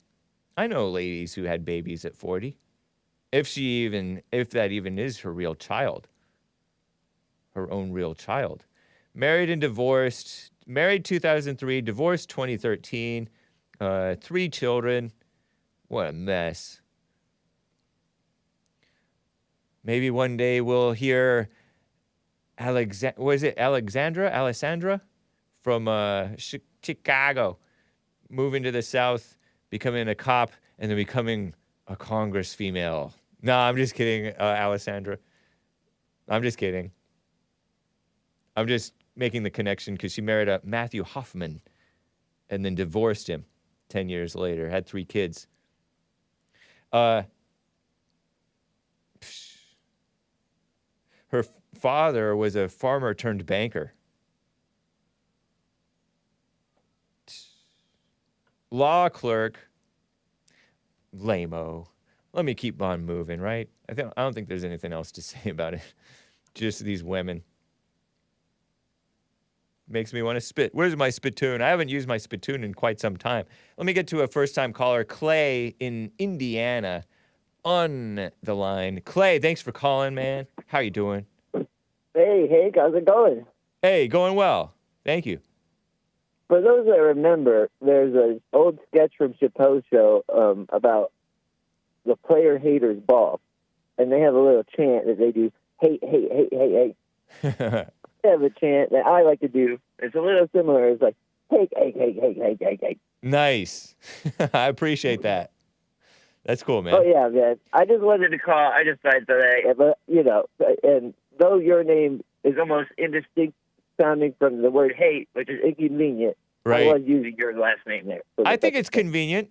I know ladies who had babies at 40. If that even is her real child. Her own real child. Married and divorced. Married 2003, divorced 2013. 3 children. What a mess. Maybe one day we'll hear Alessandra from Chicago, moving to the South, becoming a cop, and then becoming a Congress female. No, I'm just kidding, Alessandra. I'm just kidding. I'm just making the connection because she married a Matthew Hoffman and then divorced him 10 years later, had 3 kids. Her father was a farmer turned banker. Law clerk. Lame-o. Let me keep on moving, right? I don't think there's anything else to say about it. Just these women. Makes me want to spit. Where's my spittoon? I haven't used my spittoon in quite some time. Let me get to a first-time caller, Clay in Indiana, on the line. Clay, thanks for calling, man. How you doing? Hey, Hake, how's it going? Hey, going well. Thank you. For those that remember, there's an old sketch from Chappelle's show about the player haters ball, and they have a little chant that they do, hate, hate, hate, hate, hate. They have a chant that I like to do. It's a little similar. It's like, hate, hate, hate, hate, hate, hate, hate. Nice. I appreciate that. That's cool, man. Oh, yeah, man. I just wanted to call. I just thought that, but, and though your name is almost indistinct sounding from the word hate, which is inconvenient, right. I was using your last name there. I think it's convenient.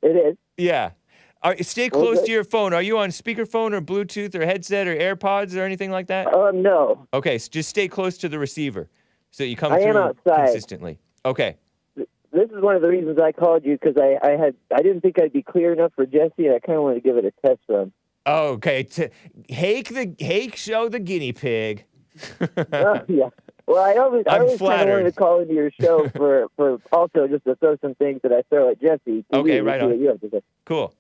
It is? Yeah. Stay close to your phone. Are you on speakerphone or Bluetooth or headset or AirPods or anything like that? No. Okay, so just stay close to the receiver so that you come I through am outside. consistently. Okay. This is one of the reasons I called you, because I didn't think I'd be clear enough for Jesse, and I kind of wanted to give it a test run. Okay. Hake show the guinea pig. Yeah. Well, I always kind of wanted to call into your show for also just to throw some things that I throw at Jesse. Okay, right on. You have to say. Cool.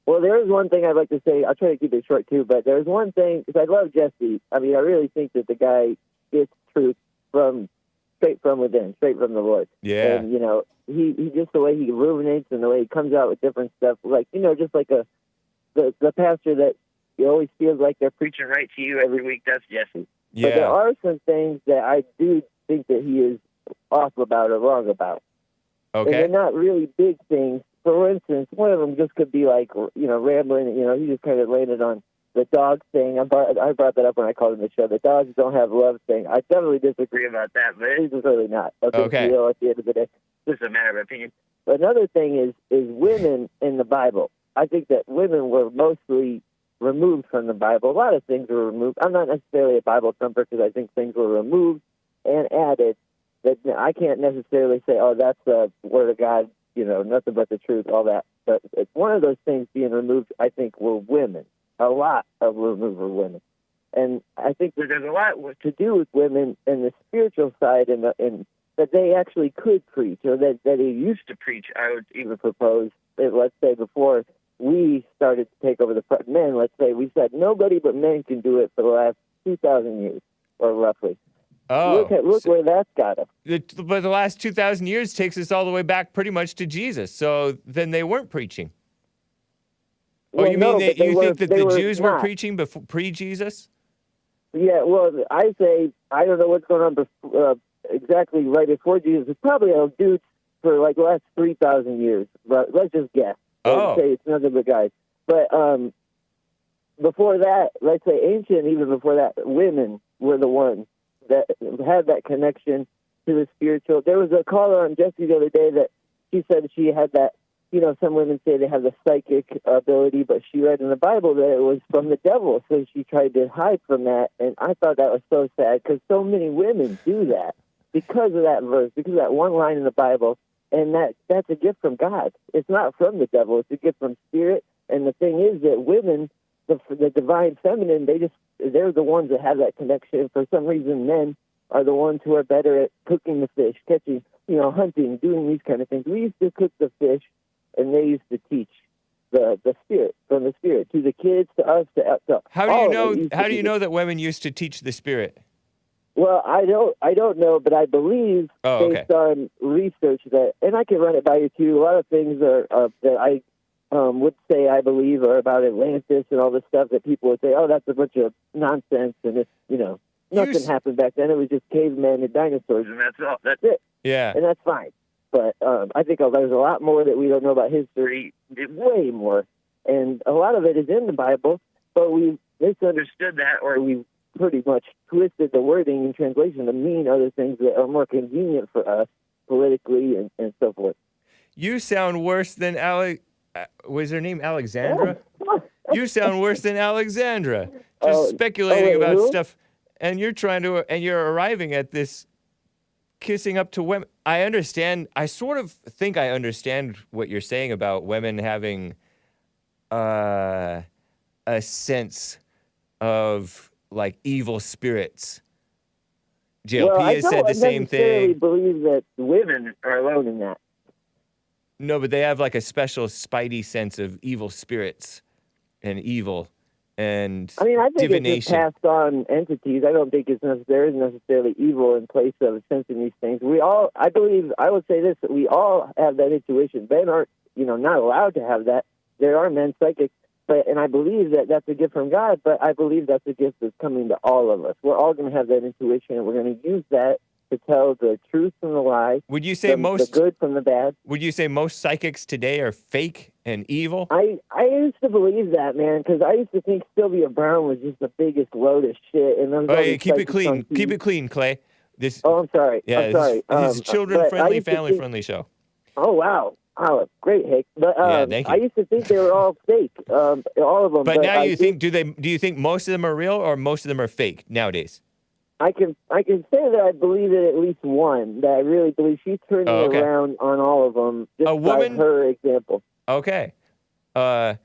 Well, there is one thing I'd like to say. I'll try to keep it short, too, but there's one thing, because I love Jesse. I mean, I really think that the guy gets truth straight from within, straight from the Lord. Yeah. And, he just the way he ruminates and the way he comes out with different stuff, like, just like the pastor that always feels like they're preaching right to you every week, that's Jesse. Yeah. But there are some things that I do think that he is off about or wrong about. Okay. And they're not really big things. For instance, one of them just could be like, rambling. He just kind of landed on the dog thing. I brought that up when I called in the show. The dogs don't have love thing. I definitely disagree about that, but it's really not. Okay. You know, at the end of the day, it's just a matter of opinion. But another thing is women in the Bible. I think that women were mostly removed from the Bible. A lot of things were removed. I'm not necessarily a Bible thumper because I think things were removed and added that I can't necessarily say, oh, that's the word of God, you know, nothing but the truth, all that. But it's one of those things being removed, I think, were women. A lot of removed were women. And I think that there's a lot to do with women and the spiritual side and that they actually could preach, or that they used to preach. I would even propose that, let's say, before we started to take over the men, let's say we said nobody but men can do it for the last 2,000 years, or roughly. Oh, look where that's got us. But the last 2,000 years takes us all the way back pretty much to Jesus. So then they weren't preaching. Well, you mean that you think that the Jews were not preaching pre-Jesus? Yeah, well, I say I don't know what's going on exactly right before Jesus. It's probably a dude for like the last 3,000 years, but let's just guess. Let's say it's nothing but guys. But before that, let's say ancient, even before that, women were the ones that had that connection to the spiritual. There was a caller on Jesse the other day that she said she had that, you know, some women say they have the psychic ability, but she read in the Bible that it was from the devil, so she tried to hide from that. And I thought that was so sad because so many women do that because of that verse, because of that one line in the Bible. And that's a gift from God. It's not from the devil. It's a gift from spirit. And the thing is that women, the divine feminine, they're the ones that have that connection. For some reason, men are the ones who are better at cooking the fish, catching, you know, hunting, doing these kind of things. We used to cook the fish, and they used to teach the spirit, from the spirit, to the kids, to us, to How do you know that women used to teach the spirit? Well, I don't know, but I believe based on research that, and I can run it by you too. A lot of things are that I would say I believe are about Atlantis and all this stuff that people would say, oh, that's a bunch of nonsense, and it's, you know, nothing happened back then. It was just cavemen and dinosaurs, and that's all. That's it. Yeah, and that's fine. But I think there's a lot more that we don't know about history, way more, and a lot of it is in the Bible, but we misunderstood that, or we pretty much twisted the wording in translation to mean other things that are more convenient for us politically and so forth. You sound worse than was her name Alexandra? You sound worse than Alexandra. Just speculating about stuff, and you're arriving at this kissing up to women. I understand. I sort of think I understand what you're saying about women having a sense of like evil spirits. JLP has said the same thing. I don't necessarily believe that women are alone in that. No, but they have like a special spidey sense of evil spirits and evil and divination. I think it's just passed on entities. I don't think there is necessarily evil in place of sensing these things. I would say this, that we all have that intuition. Men aren't, not allowed to have that. There are men psychics. And I believe that that's a gift from God, but I believe that's a gift that's coming to all of us. We're all going to have that intuition, and we're going to use that to tell the truth from the lie. Would you say the good from the bad? Would you say most psychics today are fake and evil? I used to believe that, man, because I used to think Sylvia Brown was just the biggest load of shit. And keep it clean. Keep it clean, Clay. I'm sorry. Yeah, I'm sorry. This is children-friendly, family-friendly show. Oh, wow. Oh, great, Hake. But thank you. I used to think they were all fake, all of them. But now do you think most of them are real or most of them are fake nowadays? I can say that I believe in at least one, that I really believe she's turning around on all of them, just by her example. Okay. How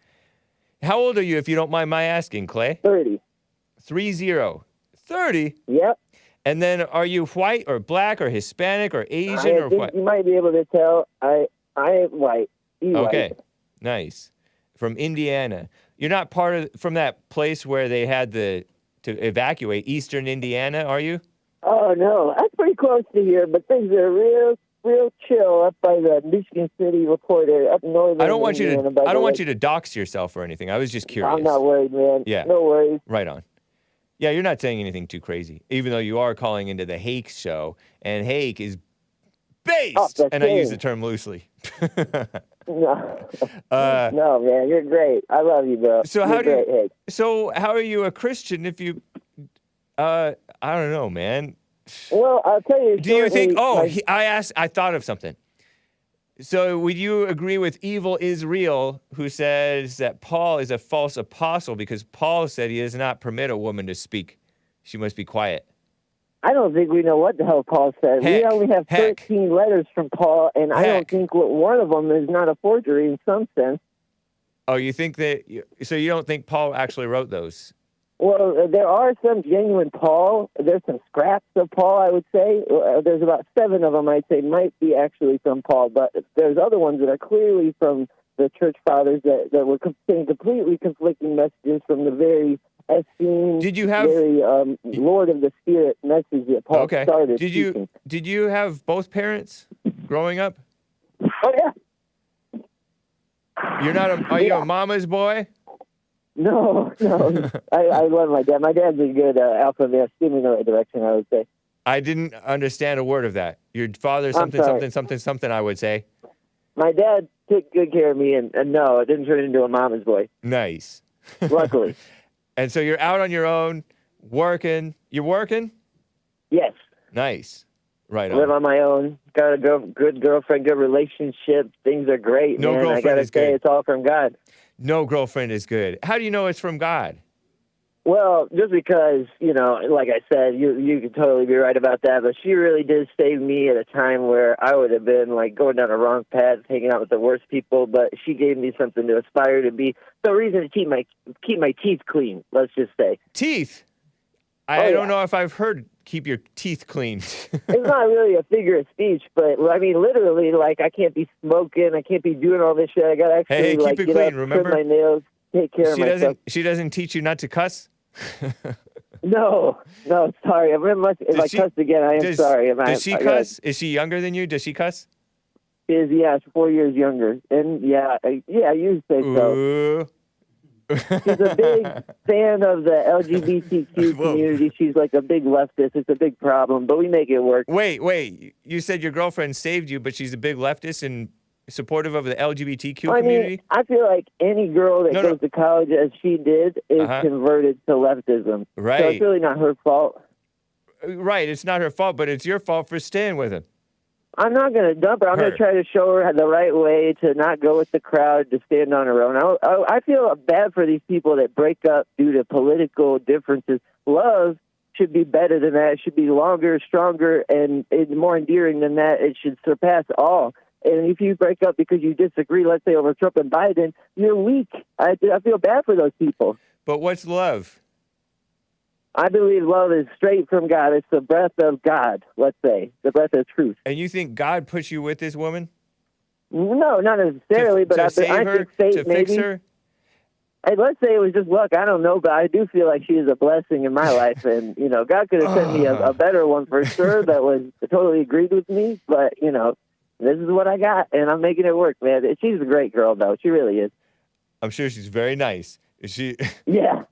old are you, if you don't mind my asking, Clay? 30. 30. 30? Yep. And then are you white or black or Hispanic or Asian or what? You might be able to tell. I am white. Okay. White. Nice. From Indiana. You're not from that place where they had to evacuate, Eastern Indiana, are you? Oh, no. That's pretty close to here, but things are real chill up by the Michigan City Reporter up north. I don't want you to dox yourself or anything. I was just curious. I'm not worried, man. Yeah. No worries. Right on. Yeah, you're not saying anything too crazy, even though you are calling into the Hake show, and Hake is based, and I use the term loosely. No, man, you're great. I love you, bro. So how are you a Christian if you? I don't know, man. Well, I'll tell you. Do you think? Oh, I thought of something. So would you agree with Evil is Real, who says that Paul is a false apostle because Paul said he does not permit a woman to speak; she must be quiet. I don't think we know what the hell Paul said. We only have 13 letters from Paul, and I don't think one of them is not a forgery in some sense. Oh, you think that? So you don't think Paul actually wrote those? Well, there are some genuine Paul. There's some scraps of Paul, I would say. There's about 7 of them, I'd say, might be actually from Paul. But there's other ones that are clearly from the church fathers that were saying completely conflicting messages from the very esteemed, very Lord of the Spirit message that Paul started speaking. Did you have both parents growing up? Oh, yeah. Are you a mama's boy? No. I love my dad. My dad's a good alpha male, steering in the right direction, I would say. I didn't understand a word of that. Your father something, I would say. My dad took good care of me, and no, it didn't turn into a mama's boy. Nice. Luckily. And so you're out on your own, working. You're working? Yes. Nice. Right on. Live on my own. Got a good girlfriend, good relationship. Things are great, no man. Girlfriend I gotta is say, good. it's all from God. No girlfriend is good. How do you know it's from God? Well, just because, like I said, you could totally be right about that, but she really did save me at a time where I would have been, like, going down a wrong path, hanging out with the worst people, but she gave me something to aspire to be. The reason to keep my teeth clean, let's just say. Teeth? I don't know if I've heard keep your teeth clean. It's not really a figure of speech, but, I mean, literally, like, I can't be smoking, I can't be doing all this shit. I got to actually, keep it get clean, up, remember? trim my nails, take care of myself. She doesn't teach you not to cuss? No, sorry. If I cuss again, I am sorry. Does she cuss? Is she younger than you? Does she cuss? She's 4 years younger. And you say so. She's a big fan of the LGBTQ community. She's like a big leftist. It's a big problem, but we make it work. Wait. You said your girlfriend saved you, but she's a big leftist and supportive of the LGBTQ community? I feel like any girl that goes to college as she did is converted to leftism. Right. So it's really not her fault. Right. It's not her fault, but it's your fault for staying with him. I'm not going to dump her. I'm going to try to show her the right way to not go with the crowd, to stand on her own. I feel bad for these people that break up due to political differences. Love should be better than that. It should be longer, stronger, and more endearing than that. It should surpass all. And if you break up because you disagree, let's say over Trump and Biden, you're weak. I feel bad for those people. But what's love? I believe love is straight from God. It's the breath of God, let's say, the breath of truth. And you think God puts you with this woman? No, not necessarily, but I think fate to maybe. Fix her? Hey, let's say it was just luck. I don't know, but I do feel like she is a blessing in my life. And, God could have sent me a better one for sure that was totally agreed with me. But, this is what I got, and I'm making it work, man. She's a great girl, though. She really is. I'm sure she's very nice. Is she? Yeah,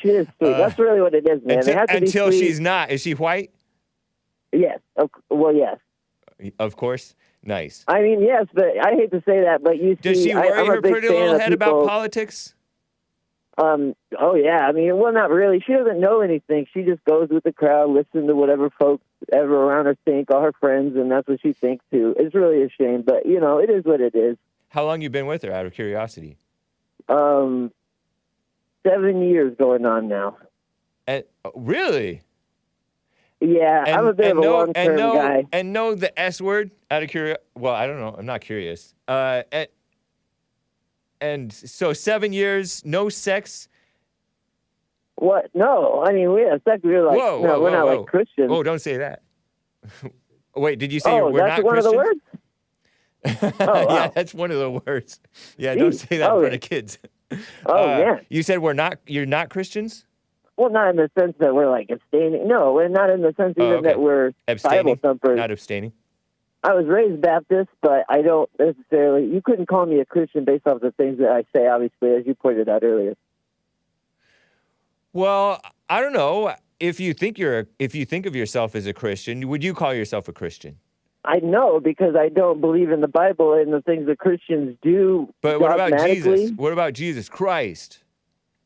she is sweet. That's really what it is, man. Until she's not. Is she white? Yes. Well, yes. Of course. Nice. I mean, yes, but I hate to say that, but you see, does she worry her pretty little head about politics? Oh, yeah. I mean, well, not really. She doesn't know anything. She just goes with the crowd, listens to whatever folks ever around her think, all her friends, and that's what she thinks, too. It's really a shame, but, it is what it is. How long you been with her, out of curiosity? 7 years going on now. Really? Yeah, I'm a bit of a long-term guy. And know the S word, out of curiosity? Well, I don't know. I'm not curious. And so 7 years, no sex? What? No. I mean, we have sex. We're like, we're not like Christians. Oh, don't say that. Wait, did you say we're not Christians? Oh, that's one of the words? Oh, wow. Yeah, that's one of the words. Yeah, don't say that in front of kids. Man. You said you're not Christians? Well, not in the sense that we're like abstaining. No, we're not in the sense even that we're abstaining, Bible thumpers. Not abstaining. I was raised Baptist, but I don't necessarily. You couldn't call me a Christian based off the things that I say, obviously, as you pointed out earlier. Well, I don't know. If you think of yourself as a Christian, would you call yourself a Christian? I know because I don't believe in the Bible and the things that Christians do. But what about Jesus? What about Jesus Christ?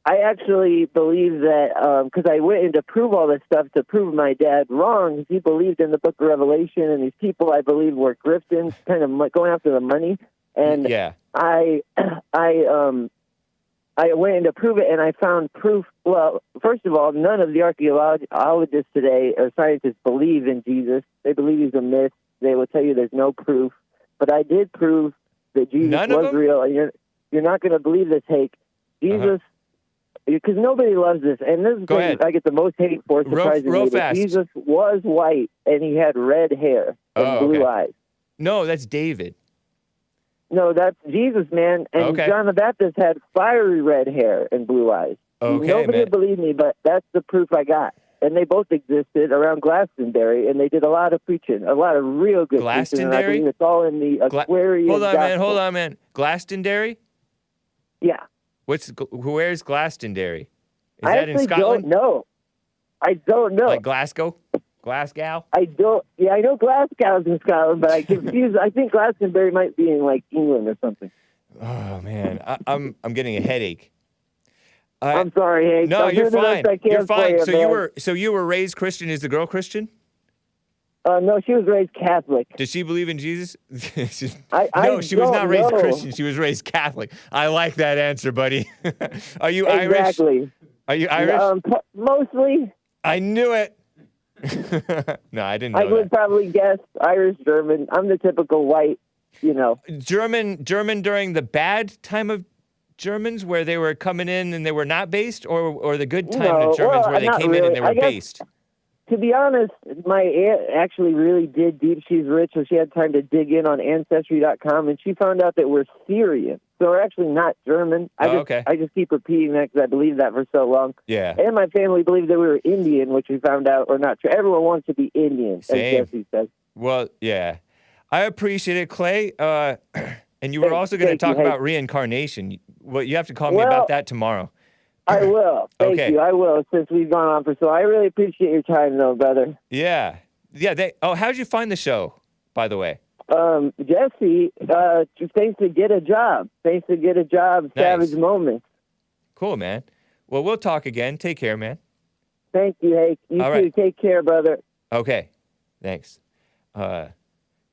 I actually believe that because I went in to prove all this stuff to prove my dad wrong. He believed in the Book of Revelation, and these people I believe were griftins, kind of going after the money. And I went in to prove it, and I found proof. Well, first of all, none of the archaeologists today or scientists believe in Jesus. They believe he's a myth. They will tell you there's no proof. But I did prove that Jesus was real. And you're not going to believe this, Hake. Jesus, because nobody loves this. And this is the thing I get the most hate for, surprisingly. Real fast. Jesus was white, and he had red hair and blue eyes. No, that's David. No, that's Jesus, man. And John the Baptist had fiery red hair and blue eyes. Nobody would believe me, but that's the proof I got. And they both existed around Glastonbury, and they did a lot of preaching, a lot of real good preaching. And I believe it's all in the Aquarius. Hold on, man. Glastonbury? Yeah. Where's Glastonbury? Is that in Scotland? I don't know. Like Glasgow? Glasgow? I don't. Yeah, I know Glasgow's in Scotland, but I confuse. I think Glastonbury might be in like England or something. Oh man, I'm getting a headache. I'm sorry, Hake. No, you're fine. You're fine. You, so you were raised Christian. Is the girl Christian? No, she was raised Catholic. Does she believe in Jesus? No, she was not raised Christian. She was raised Catholic. I like that answer, buddy. Are you Irish? Exactly. Are you Irish? Mostly. I knew it. No, I didn't know I would probably guess Irish, German. I'm the typical white, German during the bad time of Germans where they were coming in and they were not based, or the good time of Germans where they came in and they were based? To be honest, my aunt actually really did deep. She's rich, so she had time to dig in on Ancestry.com, and she found out that we're Syrian. So we're actually not German. I just keep repeating that because I believed that for so long. Yeah. And my family believed that we were Indian, which we found out or not true. Everyone wants to be Indian, as Jesse says. Well, yeah. I appreciate it, Clay. And you were also going to talk about reincarnation. Well, you have to call me about that tomorrow. I will. Thank you. I will, since we've gone on for so. I really appreciate your time, though, brother. Yeah. Yeah. How'd you find the show, by the way? Jesse, thanks to Get a Job. Nice. Savage Moments. Cool, man. Well, we'll talk again. Take care, man. Thank you, Hake. You too. Right. Take care, brother. Okay. Thanks.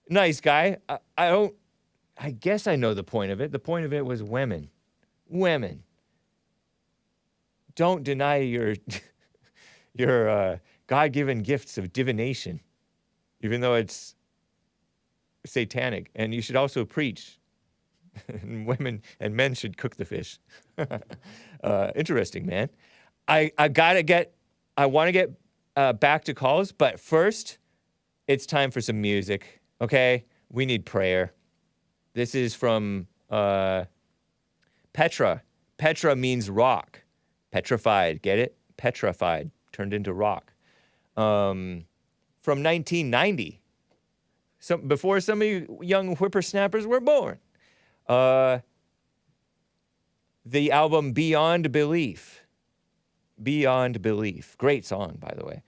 Nice guy. I guess I know the point of it. The point of it was women. Women. Don't deny your God-given gifts of divination, even though it's satanic. And you should also preach. And women and men should cook the fish. Interesting, man. I want to get back to calls, but first, it's time for some music. Okay, we need prayer. This is from Petra. Petra means rock. Petrified, get it? Petrified, turned into rock. From 1990. Before some of you young whippersnappers were born. The album Beyond Belief. Beyond Belief. Great song, by the way.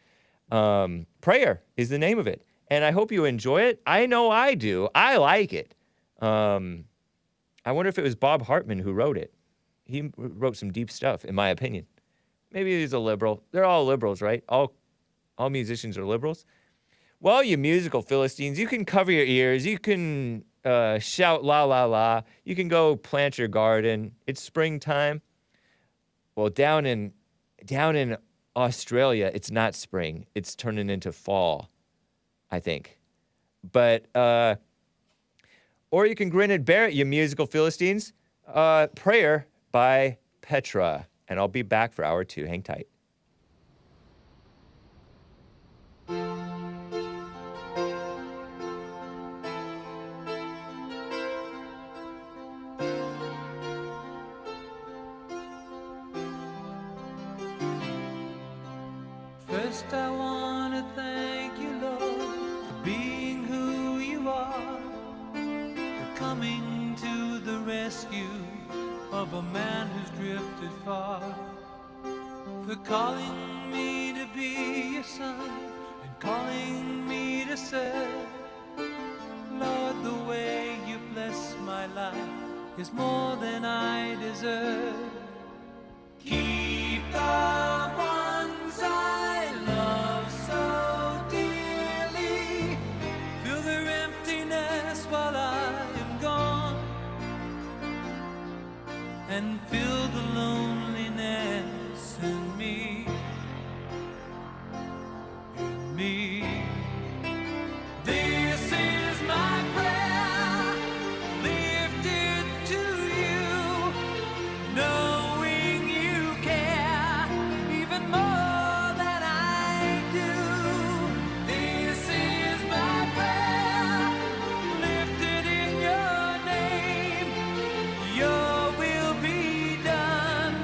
Prayer is the name of it. And I hope you enjoy it. I know I do. I like it. I wonder if it was Bob Hartman who wrote it. He wrote some deep stuff, in my opinion. Maybe he's a liberal. They're all liberals, right? All musicians are liberals. Well, you musical Philistines, you can cover your ears. You can shout la, la, la. You can go plant your garden. It's springtime. Well, down in Australia, it's not spring. It's turning into fall, I think. But, or you can grin and bear it, you musical Philistines. Prayer by Petra. And I'll be back for hour 2. Hang tight. First I want to thank you, Lord, for being who you are, for coming to the rescue of a man who's drifted far, for calling me to be your son and calling me to serve. Lord, the way you bless my life is more than I deserve. Keep the ones I love so dearly. Fill their emptiness while I am gone. And fill the loneliness in me. In me. This is my prayer, lifted to you, knowing you care even more than I do. This is my prayer, lifted in your name. Your will be done,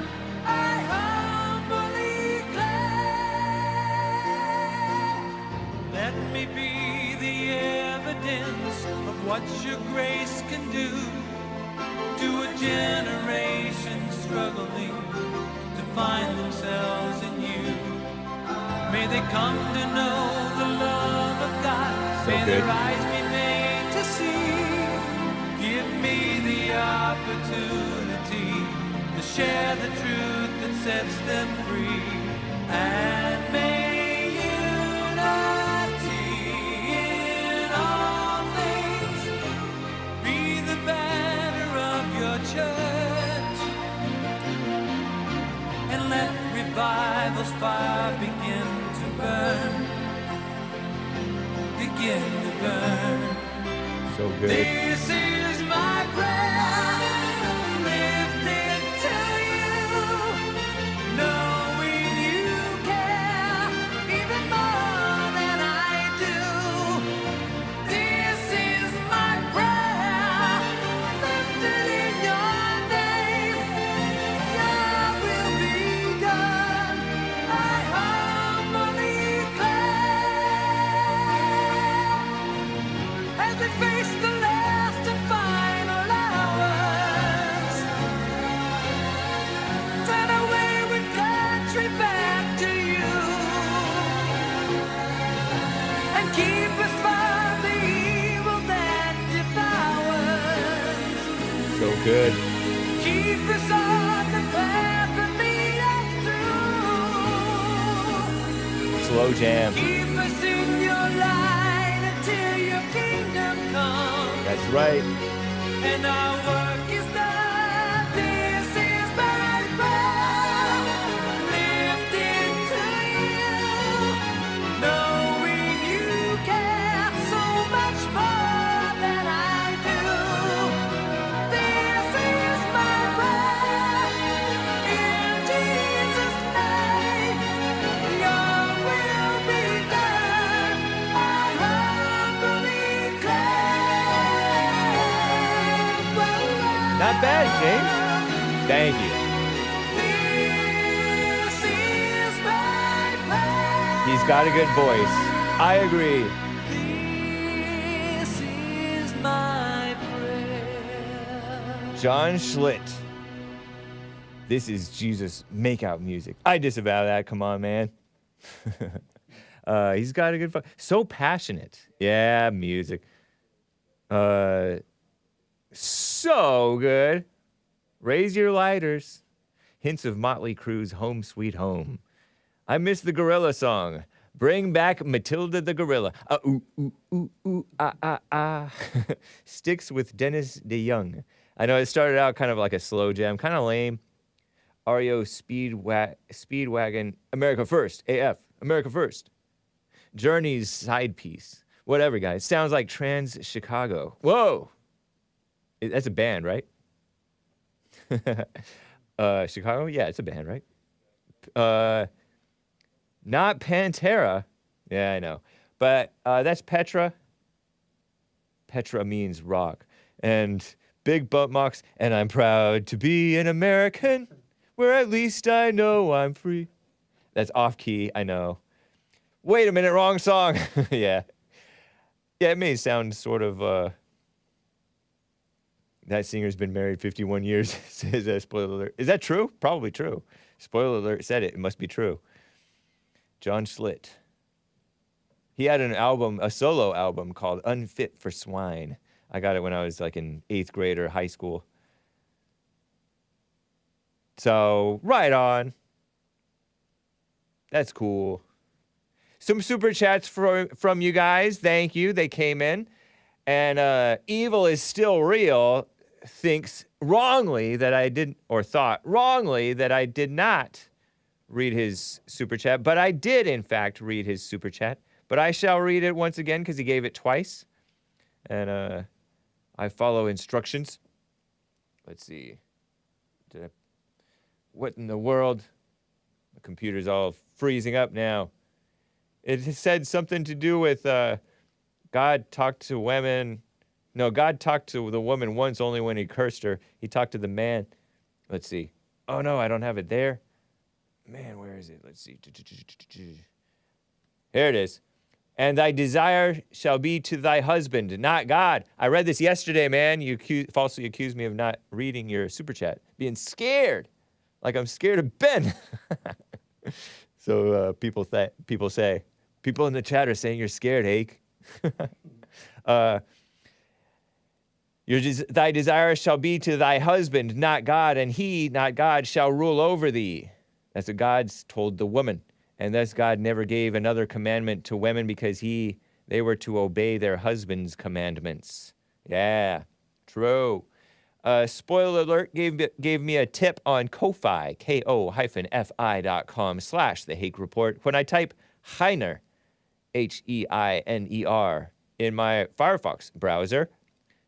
I humbly claim. Let me be the evidence of what your grace can do to a generation struggling to find themselves in you. May they come to know the love of God. May their eyes be made to see. Give me the opportunity to share the truth that sets them free. And may unity in all things be the banner of your church. And let revival's fire begin to burn. Begin to burn. So good. This is my prayer, lifted to you, knowing you care even more than I do. This is my prayer, lifted in your name. Your will be done, I humbly claim. As we face the last and final hours, turn away with country back to you, and keep us from the evil that devours. So good. Keep us on the path that lead us through. Slow jam. Keep us in your light until your kingdom comes. That's right. And our work is done. This is my prayer, lifted to you, knowing you care so much more than I do. This is my prayer, in Jesus' name. Your will be done, I humbly claim. Not bad, James. Thank you. This is my prayer. He's got a good voice. I agree. This is my prayer. John Schlitt. This is Jesus makeout music. I disavow that. Come on, man. He's got a good voice. So passionate. Yeah, music. So good. Raise your lighters. Hints of Motley Crue's Home Sweet Home. I miss the gorilla song. Bring back Matilda the gorilla. Ooh, ooh, ooh, ooh, ah, ah, ah. Sticks with Dennis DeYoung. I know it started out kind of like a slow jam, kind of lame. REO Speedwagon, America First, AF, America First. Journey's side piece. Whatever, guys. Sounds like Trans Chicago. Whoa! That's a band, right? Chicago? Yeah, it's a band, right? Not Pantera. Yeah, I know. But that's Petra. Petra means rock. And Big Bump Mocks, and I'm proud to be an American, where at least I know I'm free. That's off key, I know. Wait a minute, wrong song. Yeah. Yeah, it may sound sort of, that singer's been married 51 years, says that, spoiler alert. Is that true? Probably true. Spoiler alert said it. It must be true. John Schlitt. He had an album, a solo album called Unfit for Swine. I got it when I was like in 8th grade or high school. So, right on. That's cool. Some super chats from you guys. Thank you. They came in. And Evil is Still Real thinks wrongly that I didn't, or thought wrongly that I did not read his super chat. But I did, in fact, read his super chat. But I shall read it once again because he gave it twice. And I follow instructions. Let's see. What in the world? The computer's all freezing up now. It said something to do with God talked to women. No, God talked to the woman once only when he cursed her. He talked to the man. Let's see. Oh, no, I don't have it there. Man, where is it? Let's see. Here it is. And thy desire shall be to thy husband, not God. I read this yesterday, man. You falsely accused me of not reading your super chat. Being scared. Like I'm scared of Ben. So people say, people in the chat are saying you're scared, Hake. Thy desire shall be to thy husband, not God, and he, not God, shall rule over thee. That's what God's told the woman. And thus God never gave another commandment to women because they were to obey their husband's commandments. Yeah, true. Spoiler alert gave me a tip on Ko-Fi, ko-fi.com/The Hake Report. When I type Heiner, Heiner, in my Firefox browser,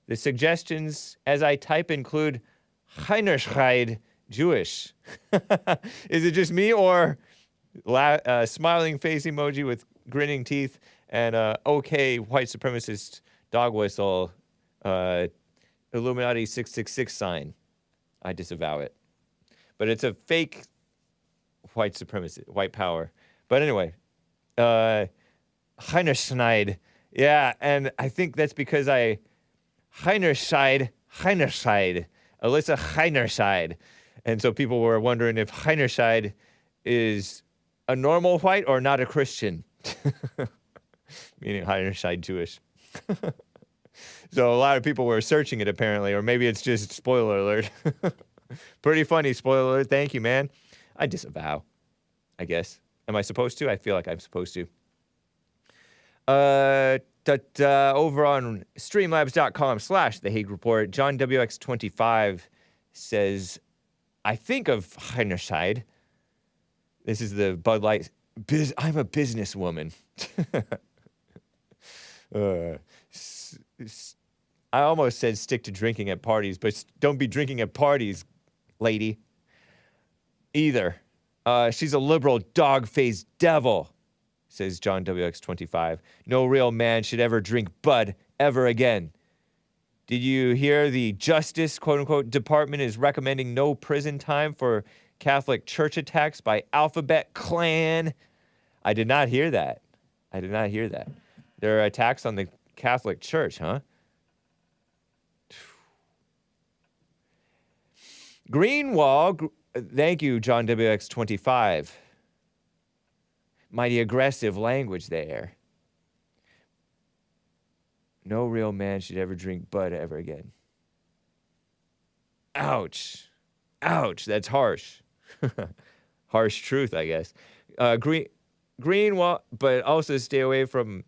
the suggestions as I type include Heinerscheid Jewish. Is it just me or smiling face emoji with grinning teeth and okay white supremacist dog whistle Illuminati 666 sign? I disavow it. But it's a fake white supremacy, white power. But anyway, Heinerscheid. Yeah, and I think that's because Heinerscheid, Alissa Heinerscheid. And so people were wondering if Heinerscheid is a normal white or not a Christian. Meaning Heinerscheid Jewish. So a lot of people were searching it apparently, or maybe it's just spoiler alert. Pretty funny spoiler alert. Thank you, man. I disavow, I guess. Am I supposed to? I feel like I'm supposed to. Over on streamlabs.com/The Hake Report, John WX25 says, I think of Heinerscheid. This is the Bud Light. I'm a businesswoman. I almost said stick to drinking at parties, but don't be drinking at parties, lady. Either. She's a liberal dog-faced devil, says John WX25. No real man should ever drink Bud ever again. Did you hear the Justice, quote-unquote, Department is recommending no prison time for Catholic church attacks by Alphabet Clan? I did not hear that. There are attacks on the Catholic Church, huh? Greenwall, thank you, John WX25. Mighty aggressive language there. No real man should ever drink Bud ever again. Ouch. Ouch, that's harsh. Harsh truth, I guess. Greenwall, but also stay away from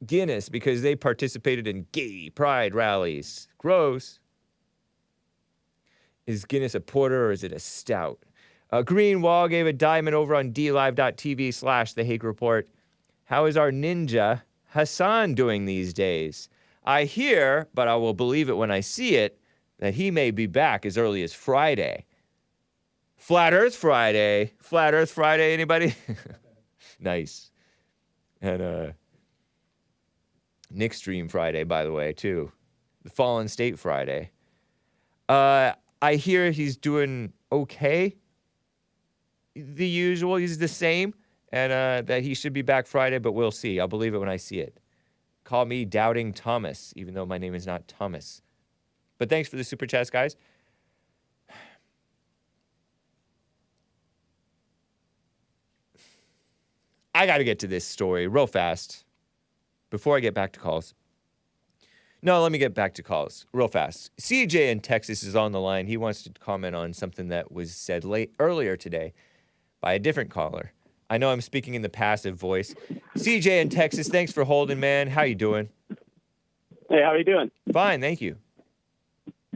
Guinness because they participated in gay pride rallies. Gross. Is Guinness a porter or is it a stout? Greenwall gave a diamond over on dlive.tv/The Hake Report. How is our ninja Hassan doing these days? I hear, but I will believe it when I see it, that he may be back as early as Friday. Flat Earth Friday. Flat Earth Friday, anybody? Nice. And Nick Stream Friday, by the way, too. The Fallen State Friday. I hear he's doing okay. The usual, he's the same. And that he should be back Friday, but we'll see. I'll believe it when I see it. Call me Doubting Thomas, even though my name is not Thomas. But thanks for the super chats, guys. I got to get to this story real fast before I get back to calls. No, let me get back to calls real fast. CJ in Texas is on the line. He wants to comment on something that was said earlier today by a different caller. I know I'm speaking in the passive voice. CJ in Texas, thanks for holding, man. How you doing? Hey, how are you doing? Fine, thank you.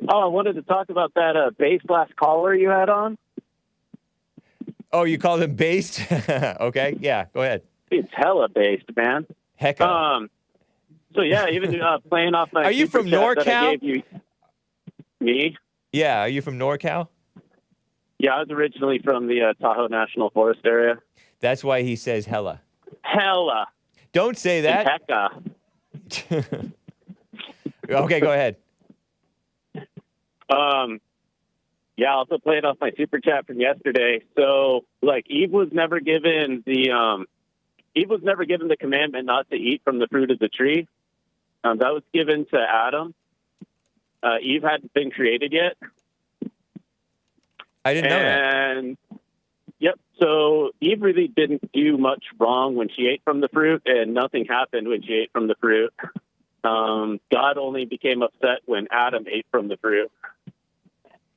Oh, I wanted to talk about that base last caller you had on. Oh, you called him based? Okay, yeah, go ahead. It's hella based, man. Heck. So yeah, even playing off my. Are you from NorCal? That I gave you. Me? Yeah, are you from NorCal? Yeah, I was originally from the Tahoe National Forest area. That's why he says hella. Hella. Don't say that. Hecka. Okay, go ahead. Yeah, I also played off my super chat from yesterday. So, like, Eve was never given the commandment not to eat from the fruit of the tree. That was given to Adam. Eve hadn't been created yet. I didn't know that. And yep. So Eve really didn't do much wrong when she ate from the fruit, and nothing happened when she ate from the fruit. God only became upset when Adam ate from the fruit.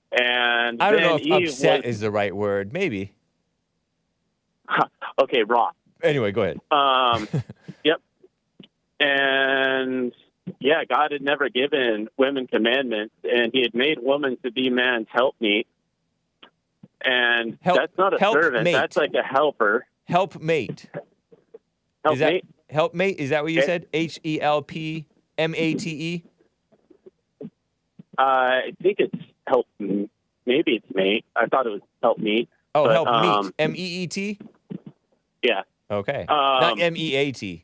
And I don't know if Eve upset is the right word. Maybe. Okay, raw. Anyway, go ahead. Yep. And yeah, God had never given women commandments, and he had made woman to be man's helpmeet. And that's not a servant. Mate. That's like a helper. Helpmate. Helpmate? Helpmate? Is that what you said? HELPMATE? I think it's help. Maybe it's mate. I thought it was help meet. Oh, but, help meet. MEET? Yeah. Okay. Not MEAT.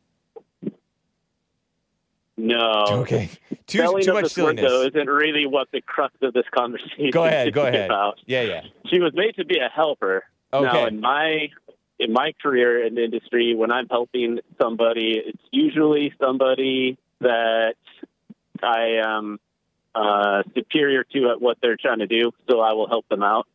No. Okay. Too Spelling of much this silliness. word, though, isn't really what the crux of this conversation Go ahead. is Go ahead. about. Yeah. She was made to be a helper. Okay. Now, in my career in the industry, when I'm helping somebody, it's usually somebody that I am superior to at what they're trying to do, so I will help them out.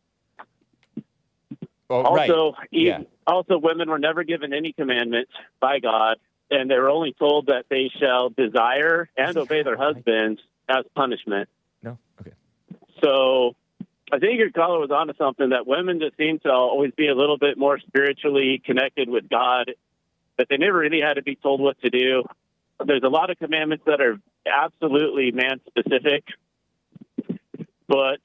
Oh, also, right. Also, women were never given any commandments by God, and they were only told that they shall desire and obey their husbands as punishment. No? Okay. So I think your caller was onto something, that women just seem to always be a little bit more spiritually connected with God, but they never really had to be told what to do. There's a lot of commandments that are absolutely man-specific, but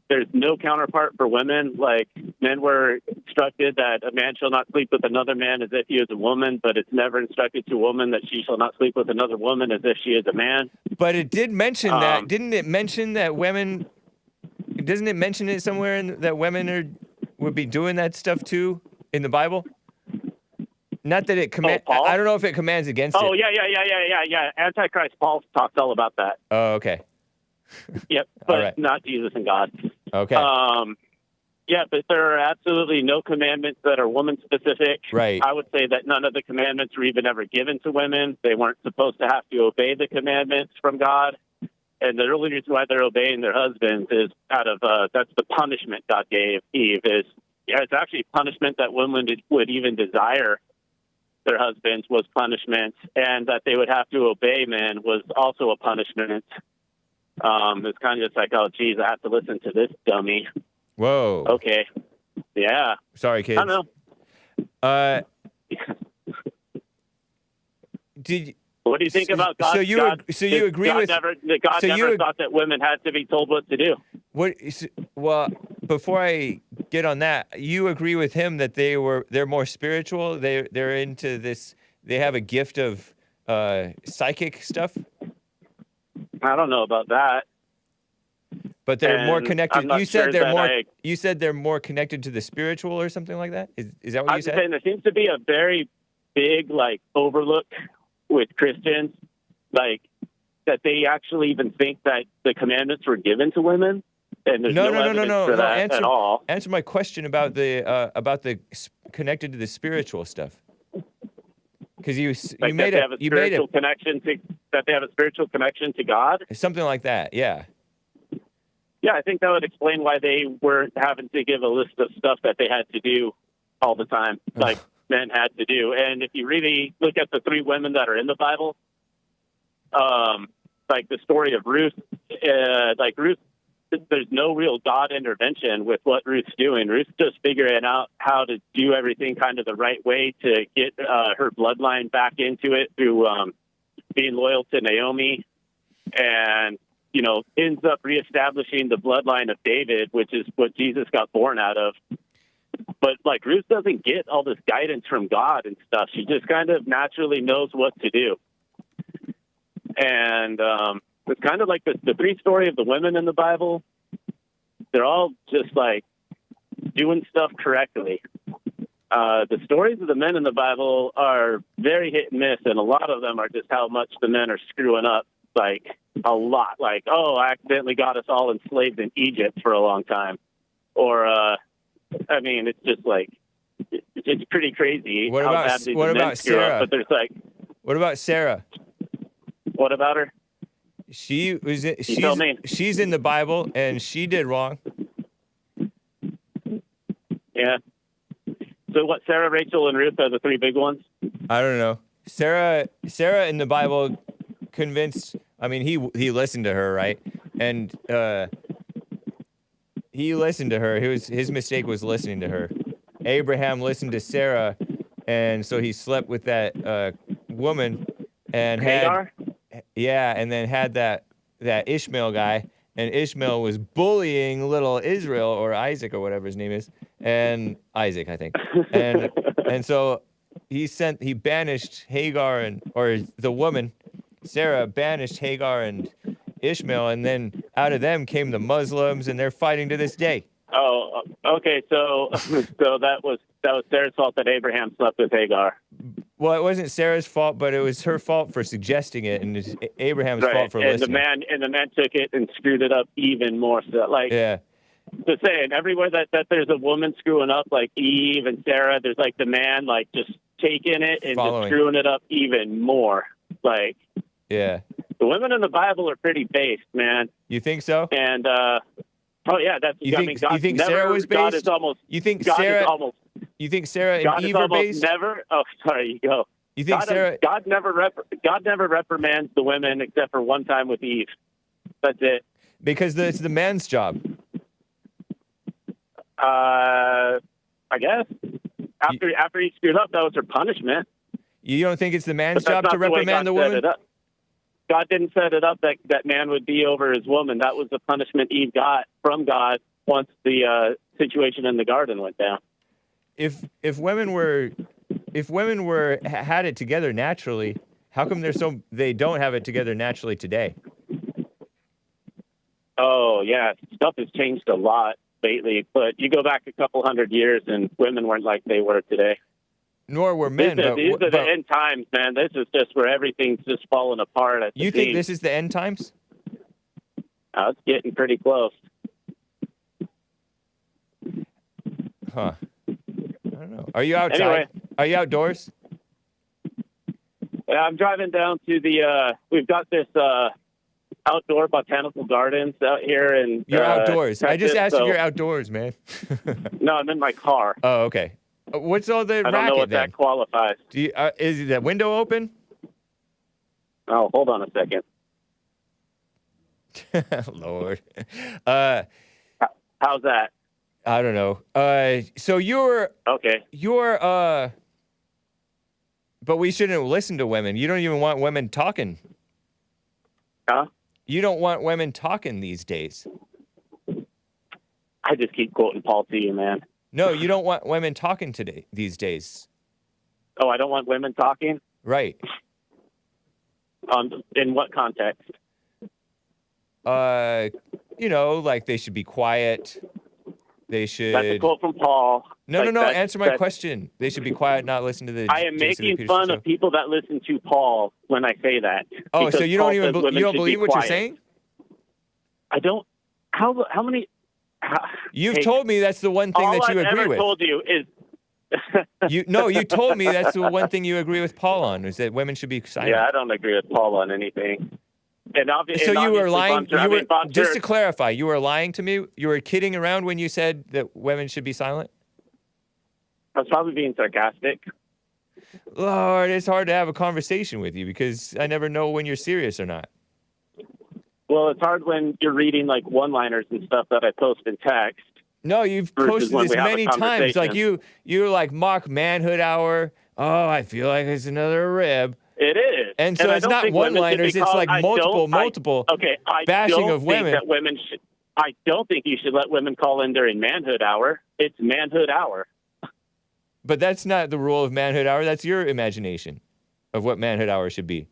there's no counterpart for women. Like, men were instructed that a man shall not sleep with another man as if he is a woman, but it's never instructed to a woman that she shall not sleep with another woman as if she is a man. But it did mention that. Didn't it mention that women... Doesn't it mention it somewhere that women would be doing that stuff too in the Bible? Not that it commands. I don't know if it commands against it. Oh, yeah. Antichrist Paul talks all about that. Oh, okay. Yep, but not Jesus and God. Okay. Yeah, but there are absolutely no commandments that are woman-specific. Right. I would say that none of the commandments were even ever given to women. They weren't supposed to have to obey the commandments from God. And the only reason why they're obeying their husbands is out of, that's the punishment God gave Eve. It's actually punishment that women would even desire their husbands was punishment, and that they would have to obey men was also a punishment. It's kind of just like, oh, geez, I have to listen to this dummy. Whoa. Okay. Yeah. Sorry, kids. I don't know. What do you think about God? So you agree with God never thought that women had to be told what to do. Well, before I get on that, you agree with him that they're more spiritual. They're into this. They have a gift of psychic stuff. I don't know about that. But they're more connected. You said they're more connected to the spiritual or something like that. Is that what you said? I'm saying there seems to be a very big overlook with Christians, that they actually even think that the commandments were given to women, and there's no evidence for that at all. Answer my question about the connected to the spiritual stuff. Because you made a spiritual connection to God, something like that. Yeah. Yeah, I think that would explain why they were having to give a list of stuff that they had to do all the time. men had to do. And if you really look at the 3 women that are in the Bible, like the story of Ruth, Ruth, there's no real God intervention with what Ruth's doing. Ruth's just figuring out how to do everything kind of the right way to get her bloodline back into it through being loyal to Naomi, and, you know, ends up reestablishing the bloodline of David, which is what Jesus got born out of. But, like, Ruth doesn't get all this guidance from God and stuff. She just kind of naturally knows what to do. And it's kind of like the 3 story of the women in the Bible. They're all just, like, doing stuff correctly. The stories of the men in the Bible are very hit and miss, and a lot of them are just how much the men are screwing up, like, a lot. Like, oh, I accidentally got us all enslaved in Egypt for a long time. Or, I mean, it's just, like, it's pretty crazy how badly the men screw up. But there's, like... What about Sarah? What about her? She's in the Bible, and she did wrong. Yeah. So what, Sarah, Rachel, and Ruth are the 3 big ones? I don't know. Sarah in the Bible convinced, I mean, he listened to her, right? And he listened to her. His mistake was listening to her. Abraham listened to Sarah, and so he slept with that woman and Hagar? And then had that Ishmael guy, and Ishmael was bullying little Israel, or Isaac, or whatever his name is, and Isaac, I think. And so he banished Hagar, or the woman, Sarah, banished Hagar and Ishmael, and then out of them came the Muslims, and they're fighting to this day. Oh, okay. So that was Sarah's fault that Abraham slept with Hagar. Well, it wasn't Sarah's fault, but it was her fault for suggesting it, and it's Abraham's fault for listening. The man took it and screwed it up even more. So, like, yeah. Just saying, everywhere that there's a woman screwing up, like Eve and Sarah, there's like the man like just taking it and just screwing it up even more. Like, yeah, the women in the Bible are pretty based, man. You think so? And oh yeah, that's. You think Sarah was based? God is almost. You think God Sarah? Is almost, you think Sarah God and is Eve are almost based? Never. Oh, sorry. You go. You think Sarah? God never reprimands the women except for one time with Eve. That's it. Because it's the man's job. I guess after he screwed up, that was her punishment. You don't think it's the man's job to reprimand the woman? God didn't set it up that man would be over his woman. That was the punishment Eve got from God once the situation in the garden went down. If women had it together naturally, how come they don't have it together naturally today? Oh yeah, stuff has changed a lot lately. But you go back a couple hundred years, and women weren't like they were today. Nor were men. These are the end times, man. This is just where everything's just falling apart. You think this is the end times? It's getting pretty close. Huh. I don't know. Are you outside? Anyway. Are you outdoors? I'm driving down to we've got this outdoor botanical gardens out here. And you're outdoors. Texas, I just asked if you're outdoors, man. No, I'm in my car. Oh, okay. What's all the racket, I don't know what then? that qualifies. Is the window open? Oh, hold on a second. Lord. How's that? I don't know. So you're... Okay. But we shouldn't listen to women. You don't even want women talking. Huh? You don't want women talking these days. I just keep quoting Paul to you, man. No, you don't want women talking these days. Oh, I don't want women talking? Right. In what context? Like they should be quiet. They should... That's a quote from Paul. No. Answer my question. They should be quiet, not listen to the... I am making fun of people that listen to Paul when I say that. Oh, so you don't believe what you're saying? I don't... How many... You've told me that's the one thing that you agree with. All I've ever told you is... you told me that's the one thing you agree with Paul on, is that women should be silent. Yeah, I don't agree with Paul on anything. So you were lying. Just to clarify, you were lying to me. You were kidding around when you said that women should be silent. I was probably being sarcastic. Lord, it's hard to have a conversation with you because I never know when you're serious or not. Well, it's hard when you're reading like one-liners and stuff that I post in text. No, you've posted this many times. Like you're like mock manhood hour. Oh, I feel like it's another rib. It is. And so it's not one-liners. It's like multiple bashing of women. I don't think you should let women call in during manhood hour. It's manhood hour. But that's not the rule of manhood hour. That's your imagination of what manhood hour should be.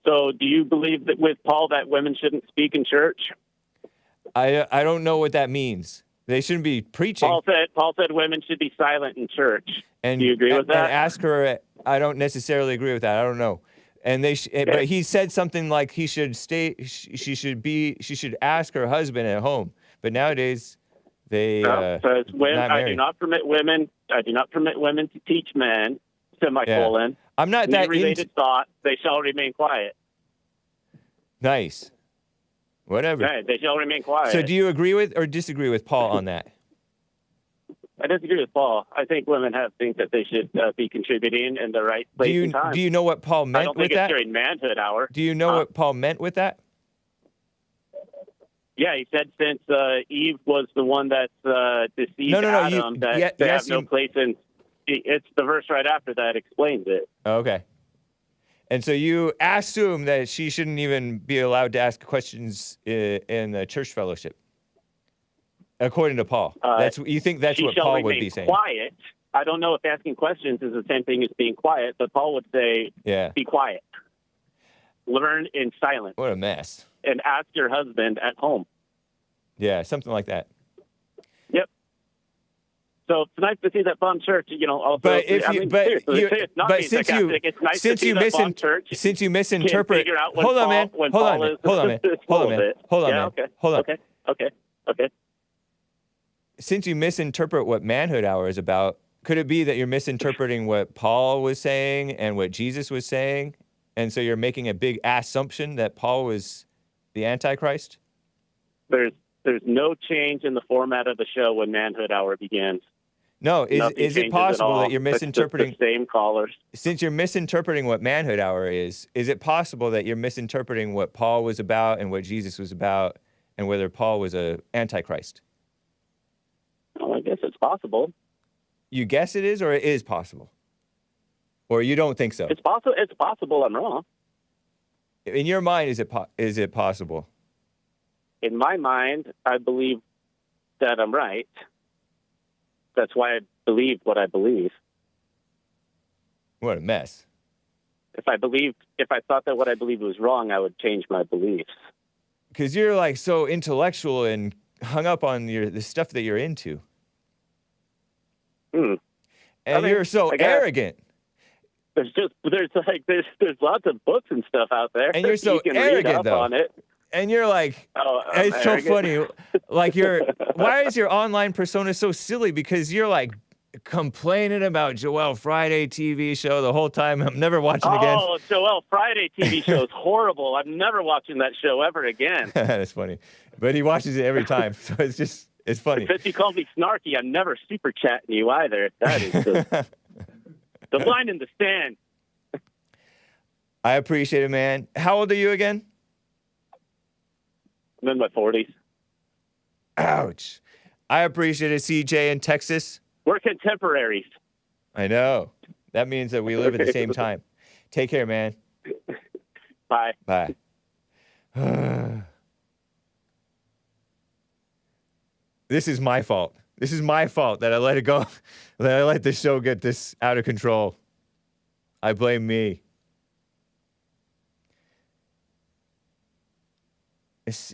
So do you believe that with Paul that women shouldn't speak in church? I don't know what that means. They shouldn't be preaching. Paul said women should be silent in church. And, do you agree with that? And ask her. I don't necessarily agree with that. I don't know. And but he said something like he should stay. She should ask her husband at home. But nowadays, they. Says I do not permit women. I do not permit women to teach men. Semicolon. Yeah. I'm not that related thought. They shall remain quiet. Nice. Whatever. Right, they shall remain quiet. So, do you agree with or disagree with Paul on that? I disagree with Paul. I think women think that they should be contributing in the right place and time. Do you know what Paul meant with that? I don't think it's during manhood hour. Do you know what Paul meant with that? Yeah, he said since Eve was the one that deceived Adam, that they have no place in. It's the verse right after that explains it. Okay. And so you assume that she shouldn't even be allowed to ask questions in the church fellowship, according to Paul. You think that's what Paul would be saying? Quiet. I don't know if asking questions is the same thing as being quiet, but Paul would say, be quiet. Learn in silence. What a mess. And ask your husband at home. Yeah, something like that. Yep. So it's nice to see that fun church, Also, but since you misinterpret, hold on, man. Okay. Since you misinterpret what manhood hour is about, could it be that you're misinterpreting what Paul was saying and what Jesus was saying, and so you're making a big assumption that Paul was the Antichrist? There's no change in the format of the show when manhood hour begins. No, is it possible that you're misinterpreting the same callers? Since you're misinterpreting what manhood hour is it possible that you're misinterpreting what Paul was about and what Jesus was about, and whether Paul was a Antichrist? Well, I guess it's possible. You guess it is, or it is possible, or you don't think so? It's possible. It's possible. I'm wrong. In your mind, is it possible? In my mind, I believe that I'm right. That's why I believe what I believe. What a mess. If I thought that what I believed was wrong, I would change my beliefs. Because you're like so intellectual and hung up on the stuff that you're into. And you're so arrogant. There's lots of books and stuff out there. And you're so arrogant, though. On it. And you're like, it's so funny. Like why is your online persona so silly? Because you're like complaining about Joel Friday TV show the whole time. I'm never watching again. Oh, Joel Friday TV show is horrible. I'm never watching that show ever again. That's funny. But he watches it every time. So it's funny. If you call me snarky, I'm never super chatting you either. That is the line in the stand. I appreciate it, man. How old are you again? I'm in my 40s. Ouch. I appreciate it, CJ in Texas. We're contemporaries. I know. That means that we live at the same time. Take care, man. Bye. Bye. This is my fault. This is my fault that I let it go, that I let the show get this out of control. I blame me.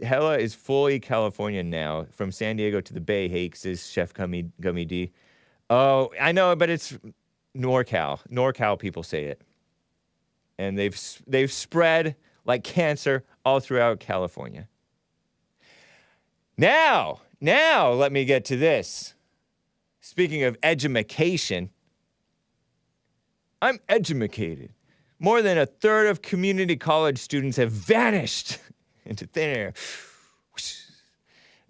Hella is fully California now. From San Diego to the Bay, Hake, says Chef Gummy D. Oh, I know, but it's NorCal. NorCal people say it. And they've spread like cancer all throughout California. Now, let me get to this. Speaking of edumacation, I'm edumacated. More than a third of community college students have vanished into thin air.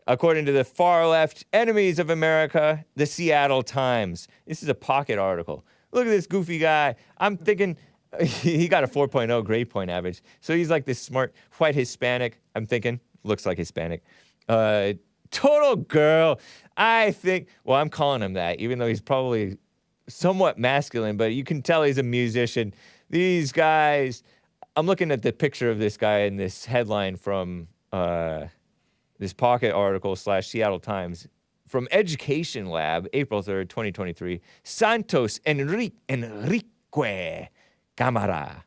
According to the far left enemies of America, the Seattle Times. This is a Pocket article. Look at this goofy guy. I'm thinking he got a 4.0 grade point average. So he's like this smart white Hispanic. I'm thinking, looks like Hispanic. Total girl. I think, well, I'm calling him that, even though he's probably somewhat masculine, but you can tell he's a musician. These guys, I'm looking at the picture of this guy in this headline from this Pocket article / Seattle Times from Education Lab, April 3rd, 2023. Santos Enrique Camara.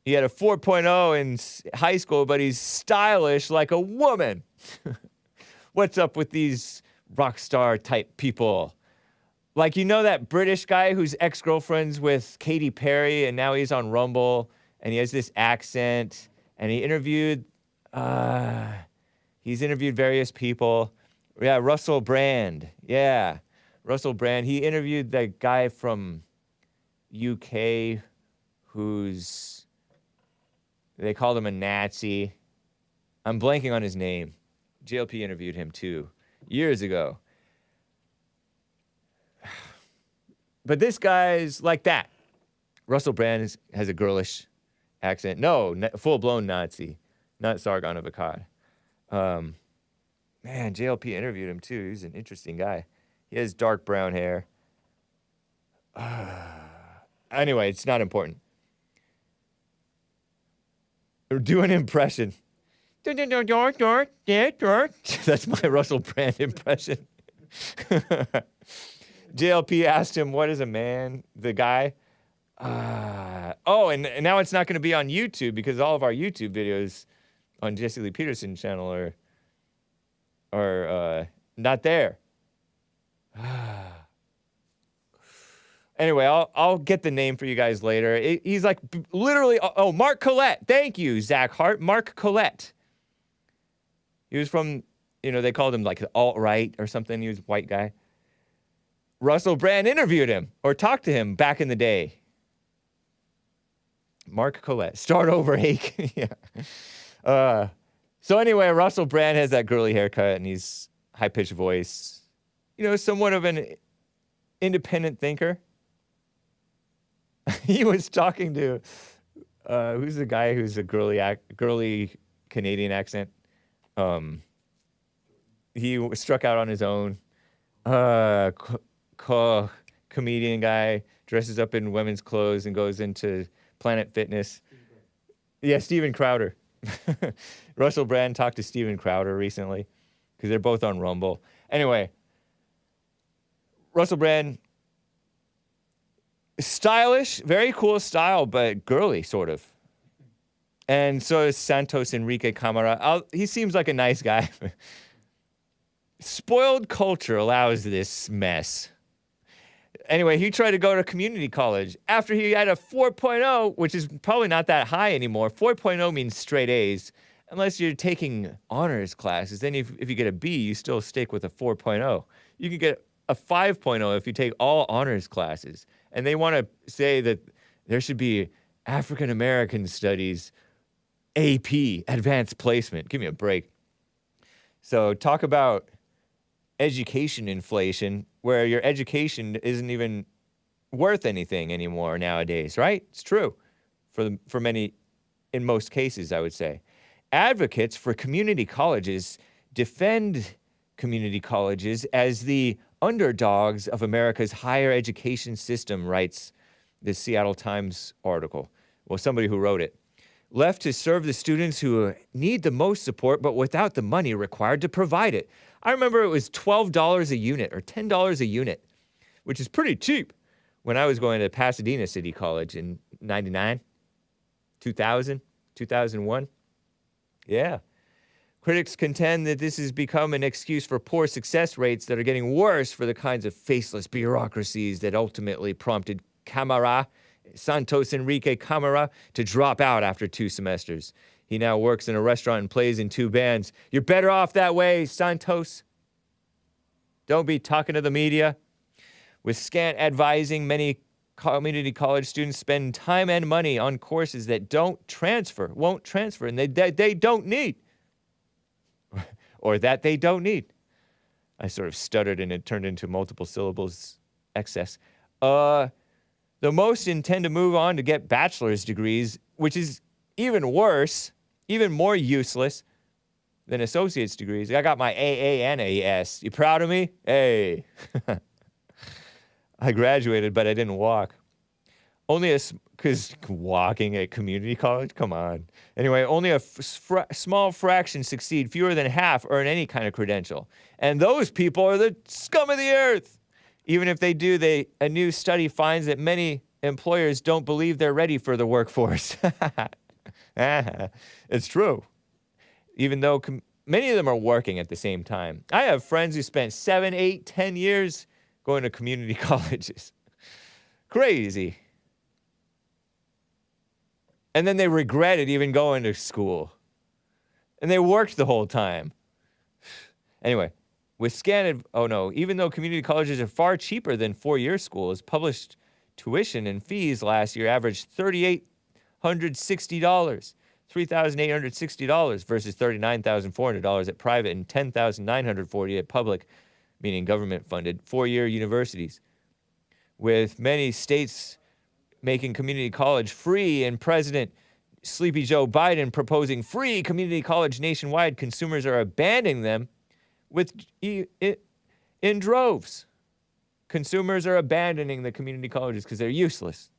He had a 4.0 in high school, but he's stylish like a woman. What's up with these rock star type people? Like, you know that British guy whose ex-girlfriend's with Katy Perry and now he's on Rumble and he has this accent and he's interviewed various people. Yeah, Russell Brand. Yeah, Russell Brand. He interviewed that guy from UK who's, they called him a Nazi. I'm blanking on his name. JLP interviewed him too, years ago. But this guy's like that. Russell Brand has a girlish accent. No, full-blown Nazi, not Sargon of Akkad. Man, JLP interviewed him too. He's an interesting guy. He has dark brown hair. Anyway, it's not important. Do an impression. That's my Russell Brand impression. JLP asked him, what is a man? The guy. And now it's not going to be on YouTube because all of our YouTube videos on Jesse Lee Peterson's channel are not there. Anyway, I'll get the name for you guys later. He's like literally, Mark Collette. Thank you, Zach Hart. Mark Collette. He was from, they called him like the alt-right or something. He was a white guy. Russell Brand interviewed him or talked to him back in the day. Mark Collette. Start over, Hake. Yeah. So anyway, Russell Brand has that girly haircut and he's high-pitched voice. Somewhat of an independent thinker. He was talking to, who's the guy who's a girly Canadian accent? He struck out on his own. Comedian guy dresses up in women's clothes and goes into Planet Fitness. Yeah, Steven Crowder. Russell Brand talked to Steven Crowder recently because they're both on Rumble. Anyway, Russell Brand, stylish, very cool style, but girly, sort of. And so is Santos Enrique Camara. He seems like a nice guy. Spoiled culture allows this mess. Anyway, he tried to go to community college after he had a 4.0, which is probably not that high anymore. 4.0 means straight A's. Unless you're taking honors classes, then if you get a B, you still stick with a 4.0. You can get a 5.0 if you take all honors classes. And they want to say that there should be African American studies, AP, advanced placement. Give me a break. So talk about education inflation, where your education isn't even worth anything anymore nowadays, right? It's true for many, in most cases, I would say. Advocates for community colleges defend community colleges as the underdogs of America's higher education system, writes the Seattle Times article. Well, somebody who wrote it. Left to serve the students who need the most support, but without the money required to provide it. I remember it was $12 a unit or $10 a unit, which is pretty cheap when I was going to Pasadena City College in 99, 2000, 2001. Yeah. Critics contend that this has become an excuse for poor success rates that are getting worse for the kinds of faceless bureaucracies that ultimately prompted Santos Enrique Camara to drop out after 2 semesters. He now works in a restaurant and plays in 2 bands. You're better off that way, Santos. Don't be talking to the media. With scant advising, many community college students spend time and money on courses that won't transfer, and they don't need. Or that they don't need. I sort of stuttered and it turned into multiple syllables excess. The most intend to move on to get bachelor's degrees, which is even worse, even more useless than associate's degrees. I got my AA and AS. You proud of me? Hey. I graduated, but I didn't walk. Only because walking at community college? Come on. Anyway, only a small fraction succeed. Fewer than half earn any kind of credential. And those people are the scum of the earth. Even if they do, a new study finds that many employers don't believe they're ready for the workforce. It's true. Even though many of them are working at the same time. I have friends who spent 7, 8, 10 years going to community colleges. Crazy. And then they regretted even going to school. And they worked the whole time. Anyway, with even though community colleges are far cheaper than four-year schools, published tuition and fees last year averaged $3,860 versus $39,400 at private and $10,940 at public, meaning government-funded, four-year universities. With many states making community college free and President Sleepy Joe Biden proposing free community college nationwide, consumers are abandoning them in droves. Consumers are abandoning the community colleges because they're useless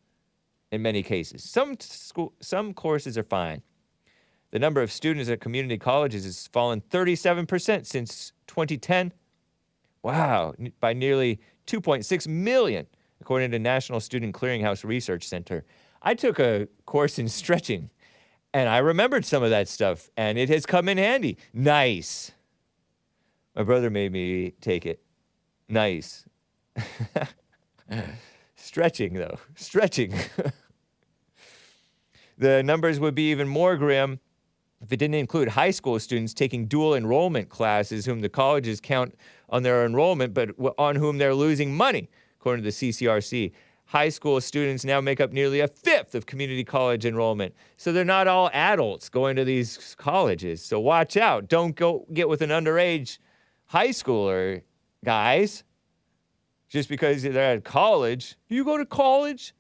in many cases. Some courses are fine. The number of students at community colleges has fallen 37% since 2010. Wow, by nearly 2.6 million, according to National Student Clearinghouse Research Center. I took a course in stretching, and I remembered some of that stuff, and it has come in handy. Nice. My brother made me take it. Nice. Stretching, though. Stretching. The numbers would be even more grim if it didn't include high school students taking dual enrollment classes whom the colleges count on their enrollment, but on whom they're losing money, according to the CCRC. High school students now make up nearly a fifth of community college enrollment. So they're not all adults going to these colleges. So watch out. Don't go get with an underage high schooler, guys. Just because they're at college. You go to college?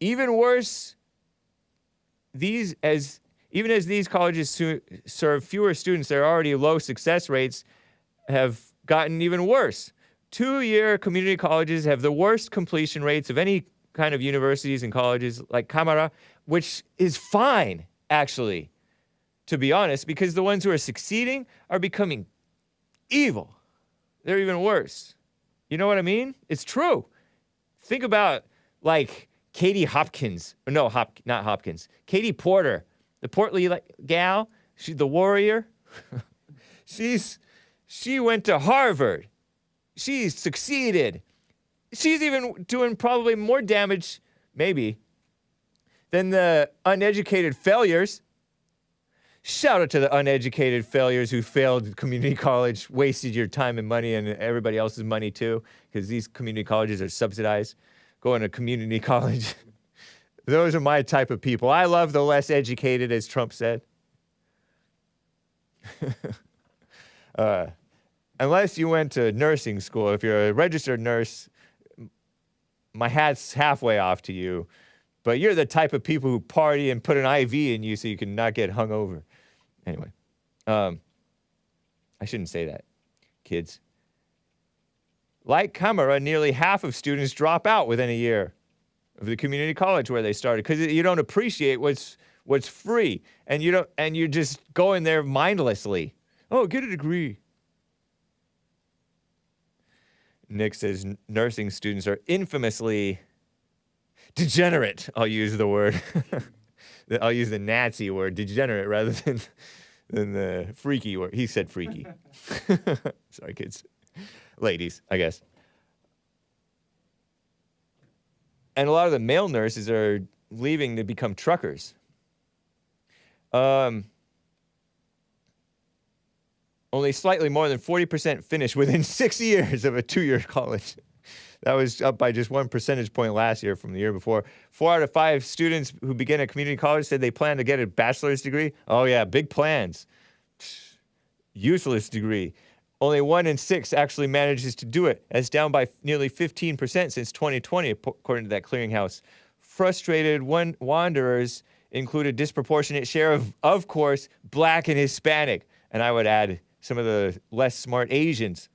Even worse, even as these colleges serve fewer students, their already low success rates have gotten even worse. Two-year community colleges have the worst completion rates of any kind of universities and colleges like Camara, which is fine, actually, to be honest, because the ones who are succeeding are becoming evil. They're even worse. You know what I mean? It's true. Think about, like, Katie Hopkins. No, not Hopkins. Katie Porter, the portly gal, she's the warrior. She went to Harvard. She's succeeded. She's even doing probably more damage, maybe, than the uneducated failures. Shout out to the uneducated failures who failed community college, wasted your time and money and everybody else's money too, because these community colleges are subsidized. Going to community college. Those are my type of people. I love the less educated, as Trump said. Unless you went to nursing school. If you're a registered nurse, my hat's halfway off to you. But you're the type of people who party and put an IV in you so you can not get hungover. Anyway, I shouldn't say that, kids. Like Camara, nearly half of students drop out within a year of the community college where they started because you don't appreciate what's free, and you're just going there mindlessly. Oh, get a degree. Nick says nursing students are infamously degenerate. I'll use the word. I'll use the Nazi word, degenerate, rather than the freaky word. He said freaky. Sorry, kids. Ladies, I guess. And a lot of the male nurses are leaving to become truckers. Only slightly more than 40% finish within 6 years of a 2-year college. That was up by just 1 percentage point last year from the year before. 4 out of 5 students who begin at community college said they plan to get a bachelor's degree. Oh, yeah, big plans. Useless degree. Only 1 in 6 actually manages to do it. That's down by nearly 15% since 2020, according to that clearinghouse. Frustrated wanderers include a disproportionate share of course, Black and Hispanic. And I would add some of the less smart Asians.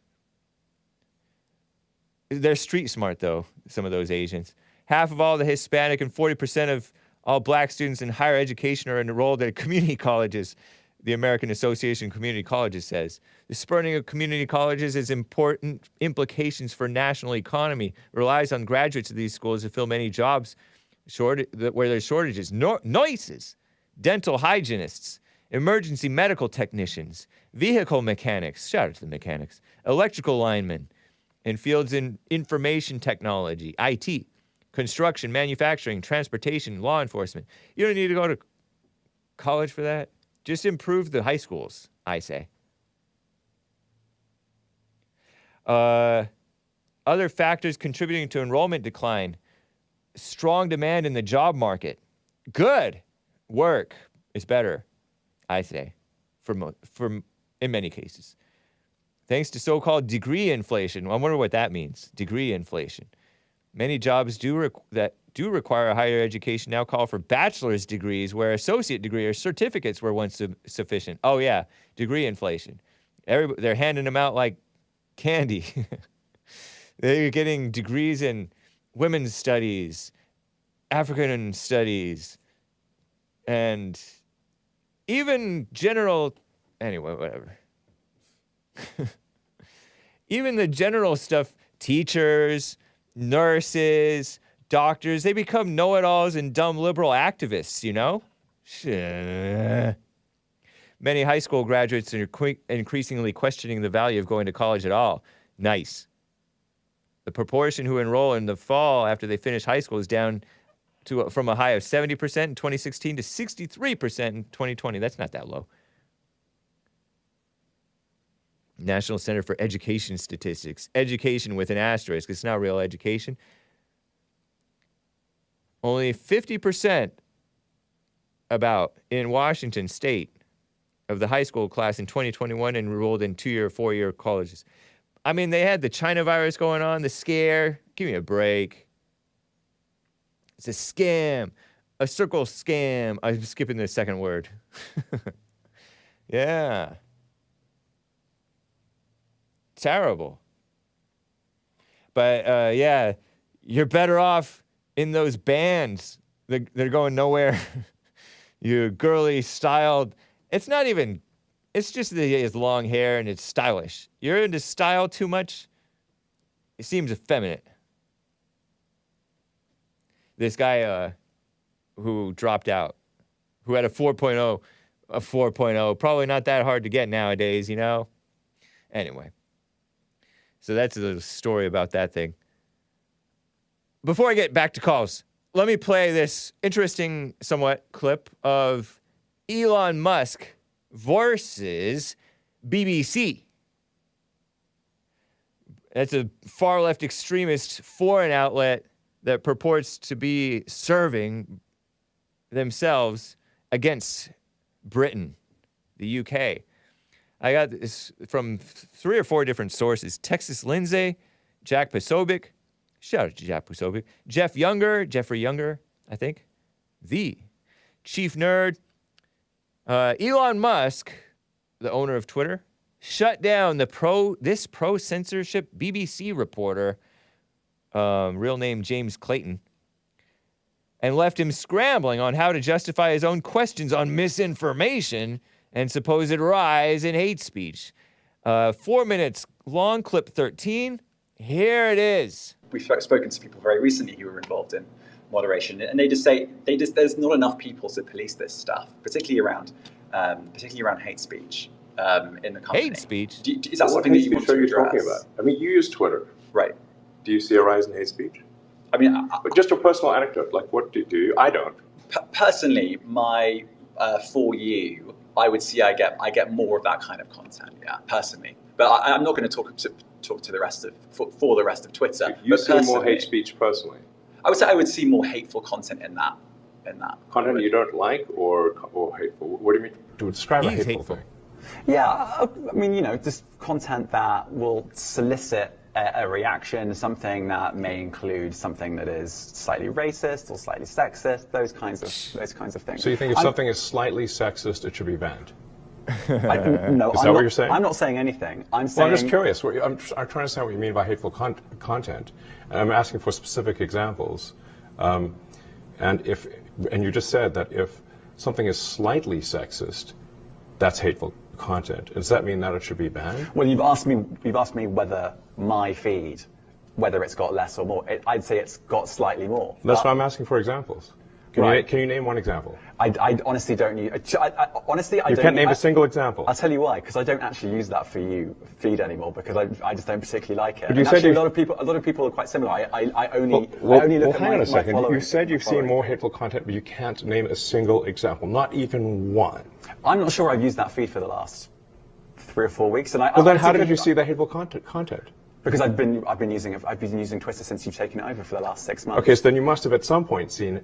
They're street smart, though, some of those Asians. Half of all the Hispanic and 40% of all Black students in higher education are enrolled at community colleges, the American Association of Community Colleges says. The spurning of community colleges has important implications for national economy. It relies on graduates of these schools to fill many jobs where there's shortages. Nurses, dental hygienists, emergency medical technicians, vehicle mechanics, shout out to the mechanics, electrical linemen, in fields in information technology, IT, construction, manufacturing, transportation, law enforcement. You don't need to go to college for that. Just improve the high schools, I say. Other factors contributing to enrollment decline. Strong demand in the job market. Good work is better, I say, in many cases. Thanks to so-called degree inflation. I wonder what that means, degree inflation. Many jobs that do require a higher education now call for bachelor's degrees, where associate degree or certificates were once sufficient. Oh, yeah, degree inflation. They're handing them out like candy. They're getting degrees in women's studies, African studies, and even general... Anyway, whatever. Even the general stuff, teachers, nurses, doctors, they become know-it-alls and dumb liberal activists, you know? Many high school graduates are increasingly questioning the value of going to college at all. Nice. The proportion who enroll in the fall after they finish high school is down from a high of 70% in 2016 to 63% in 2020. That's not that low. National Center for Education Statistics. Education with an asterisk. It's not real education. Only 50% in Washington State of the high school class in 2021 enrolled in 2-year, 4-year colleges. I mean, they had the China virus going on, the scare. Give me a break. It's a scam. A circle scam. I'm skipping the second word. Yeah. Terrible. But, yeah, you're better off in those bands. They're going nowhere. You girly styled. It's not even, it's just that he has long hair and it's stylish. You're into style too much. It seems effeminate. This guy who dropped out, who had a 4.0, probably not that hard to get nowadays, you know? Anyway. So that's the story about that thing. Before I get back to calls, let me play this interesting, somewhat, clip of Elon Musk versus BBC. That's a far-left extremist foreign outlet that purports to be serving themselves against Britain, the UK. I got this from 3 or 4 different sources. Texas Lindsay, Jack Posobiec, shout out to Jack Posobiec, Jeffrey Younger, I think, the Chief Nerd. Elon Musk, the owner of Twitter, shut down this pro-censorship BBC reporter, real name James Clayton, and left him scrambling on how to justify his own questions on misinformation and supposed rise in hate speech. 4 minutes long, clip 13. Here it is. We've spoken to people very recently who were involved in moderation, and they just say there's not enough people to police this stuff, particularly around hate speech in the company. Hate speech? Is that something that you want to address? Talking about? I mean, you use Twitter, right? Do you see a rise in hate speech? I mean, but just a personal anecdote. Like, what do you? I don't. Personally, for you, I would see I get more of that kind of content. Yeah, personally. But I'm not going to talk to the rest of for the rest of Twitter. You see more hate speech personally? I would say I would see more hateful content in that. Content you don't like or hateful? What do you mean to describe a hateful thing? Yeah, I mean, you know, just content that will solicit a reaction, something that may include something that is slightly racist or slightly sexist, those kinds of things. So you think if something is slightly sexist, it should be banned? No, is that what you're saying? I'm not saying anything. I'm saying. Well, I'm just curious. I'm trying to understand what you mean by hateful content, and I'm asking for specific examples. And you just said that if something is slightly sexist, that's hateful content. Does that mean that it should be banned? Well, you've asked me whether my feed, whether it's got less or more. I'd say it's got slightly more. That's why I'm asking for examples. Can you name one example? I honestly don't use. Honestly, I you don't. Can't name a single example. I'll tell you why. Because I don't actually use that for you feed anymore. Because I just don't particularly like it. But you and said actually, a lot of people are quite similar. I only look at hang on a second. my You said you've seen more hateful content, but you can't name a single example, not even one. I'm not sure I've used that feed for the last 3 or 4 weeks. And then how did you see the hateful content? Because I've been using Twitter since you've taken it over for the last 6 months. Okay, so then you must have at some point seen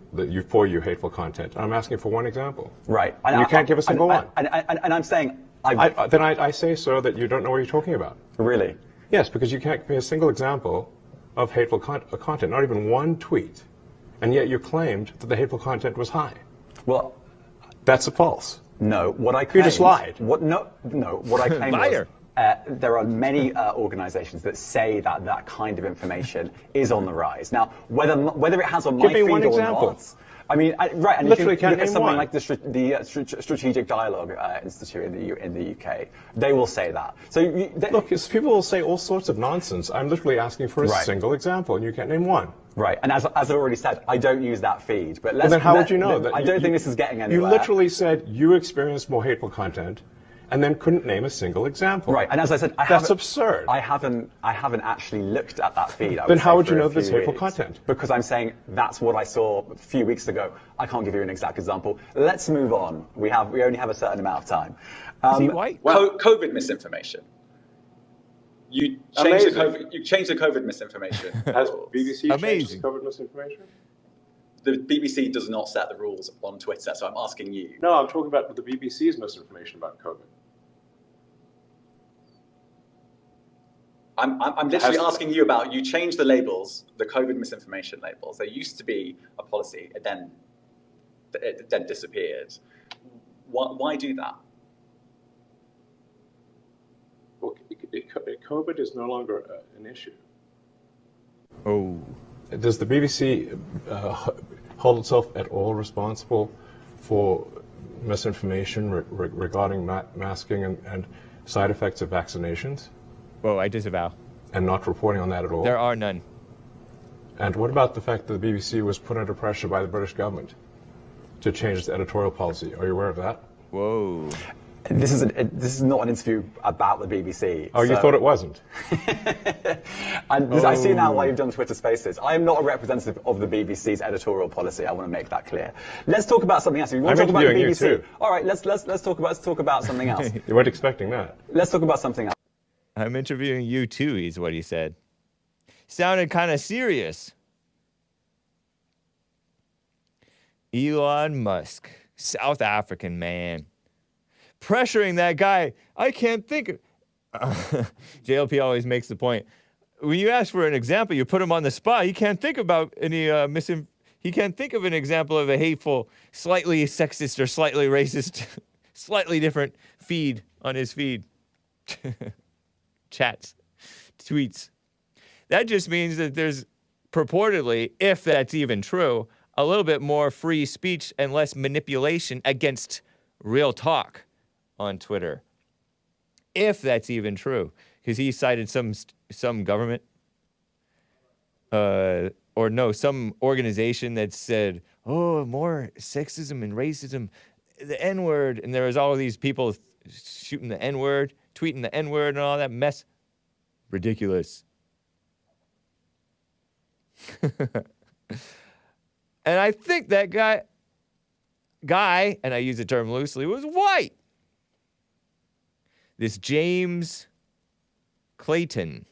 for you hateful content. I'm asking for one example. Right. And you can't give a single one. And I'm saying... Then I say, sir, that you don't know what you're talking about. Really? Yes, because you can't give me a single example of hateful content, not even one tweet. And yet you claimed that the hateful content was high. Well... That's false. No, what I claimed... You just lied. No, what I claimed Liar. was... there are many organizations that say that kind of information is on the rise. Now, whether it has on my feed or not, I mean, right, and literally if you look at something one. like the Strategic Dialogue Institute in the UK, they will say that. So look, people will say all sorts of nonsense. I'm literally asking for a single example, and you can't name one. Right, and as I already said, I don't use that feed. But then how would you know? I don't think this is getting anywhere. You literally said you experienced more hateful content, and then couldn't name a single example. Right, and as I said, that's absurd. I haven't actually looked at that feed. Then how would you know there's hateful content? Because I'm saying that's what I saw a few weeks ago. I can't give you an exact example. Let's move on. We only have a certain amount of time. Is he white? COVID misinformation. You changed the COVID misinformation. Has BBC changed the COVID misinformation? The BBC does not set the rules on Twitter, so I'm asking you. No, I'm talking about the BBC's misinformation about COVID. I'm literally asking you about, you changed the labels, the COVID misinformation labels. There used to be a policy, it then disappeared. Why do that? Well, COVID is no longer an issue. Oh. Does the BBC hold itself at all responsible for misinformation regarding masking and side effects of vaccinations? Well, I disavow. And not reporting on that at all? There are none. And what about the fact that the BBC was put under pressure by the British government to change its editorial policy? Are you aware of that? Whoa. This is not an interview about the BBC. Oh, you thought it wasn't? I see now why you've done Twitter Spaces. I am not a representative of the BBC's editorial policy. I want to make that clear. Let's talk about something else. You want to talk about the BBC? You too. All right, let's talk about something else. You weren't expecting that. Let's talk about something else. I'm interviewing you too, is what he said. Sounded kind of serious. Elon Musk, South African man. Pressuring that guy, I can't think of... JLP always makes the point. When you ask for an example, you put him on the spot. He can't think about any he can't think of an example of a hateful, slightly sexist or slightly racist, slightly different feed on his feed. Chats, tweets. That just means that there's purportedly, if that's even true, a little bit more free speech and less manipulation against real talk on Twitter, if that's even true, because he cited some government, some organization that said, oh, more sexism and racism, the N-word, and there was all of these people shooting the N-word, tweeting the N-word, and all that mess. Ridiculous. And I think that guy, and I use the term loosely, was white. This James Clayton.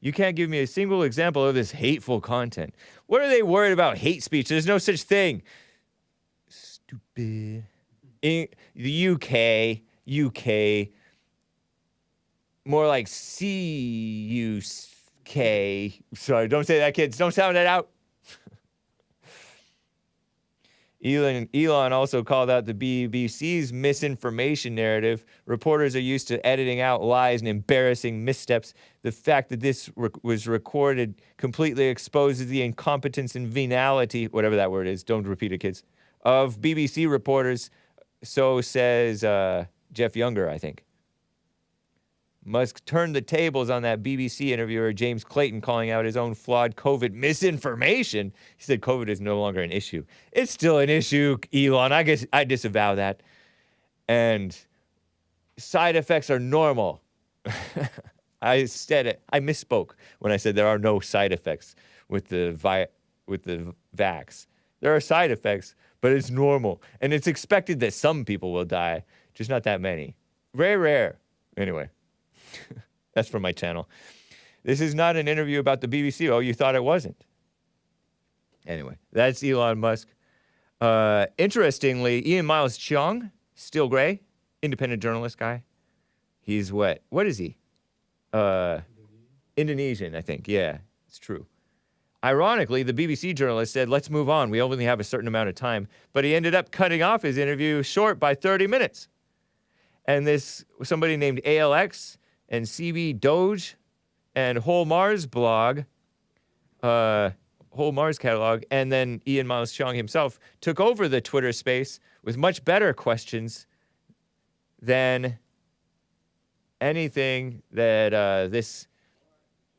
You can't give me a single example of this hateful content. What are they worried about? Hate speech. There's no such thing. Stupid. In the UK, more like C-U-K. Sorry, don't say that, kids. Don't sound it out. Elon also called out the BBC's misinformation narrative. Reporters are used to editing out lies and embarrassing missteps. The fact that this was recorded completely exposes the incompetence and venality, whatever that word is, don't repeat it, kids, of BBC reporters. So says Jeff Younger, I think. Musk turned the tables on that BBC interviewer, James Clayton, calling out his own flawed COVID misinformation. He said COVID is no longer an issue. It's still an issue, Elon. I guess I disavow that. And side effects are normal. I said it. I misspoke when I said there are no side effects with the vax. There are side effects, but it's normal. And it's expected that some people will die, just not that many. Rare. Anyway. That's from my channel. This is not an interview about the BBC. Oh, you thought it wasn't. Anyway, that's Elon Musk. Interestingly, Ian Miles Cheong, still gray, independent journalist guy. He's what? What is he? Indonesian, I think. Yeah, it's true. Ironically, the BBC journalist said, let's move on. We only have a certain amount of time. But he ended up cutting off his interview short by 30 minutes. And this, somebody named ALX and CB Doge and Whole Mars blog, Whole Mars catalog, and then Ian Miles Cheong himself took over the Twitter space with much better questions than anything that this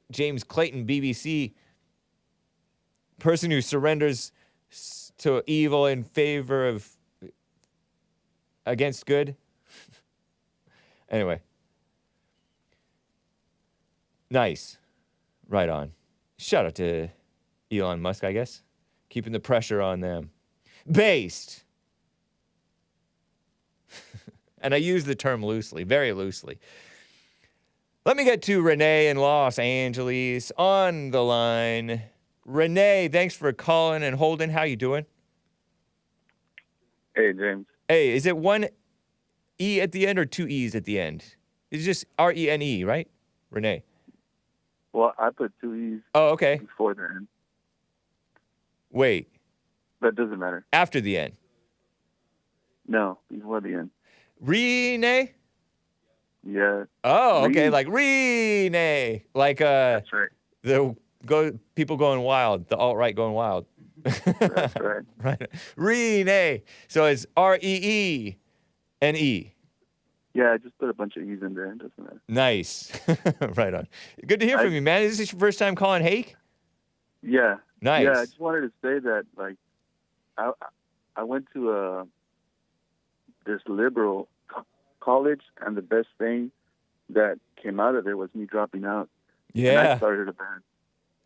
James Clayton BBC person who surrenders to evil in favor of against good. Anyway. Nice. Right on. Shout out to Elon Musk, I guess. Keeping the pressure on them. Based. And I use the term loosely, very loosely. Let me get to Renee in Los Angeles on the line. Renee, thanks for calling and holding. How you doing? Hey, James. Hey, is it one E at the end or two E's at the end? It's just R-E-N-E, right? Renee. Well, I put two E's. Oh, okay. Before the end. Wait. That doesn't matter. After the end? No, before the end. REENE? Yeah. Oh, okay. Like REENE. Like That's right. The people going wild. The alt-right going wild. That's right. Right. REENE. So it's REENE. Yeah, I just put a bunch of E's in there. It doesn't matter. Nice. Right on. Good to hear from you, man. Is this your first time calling Hake? Yeah. Nice. Yeah, I just wanted to say that, like, I went to this liberal college, and the best thing that came out of it was me dropping out. Yeah. And I started a band.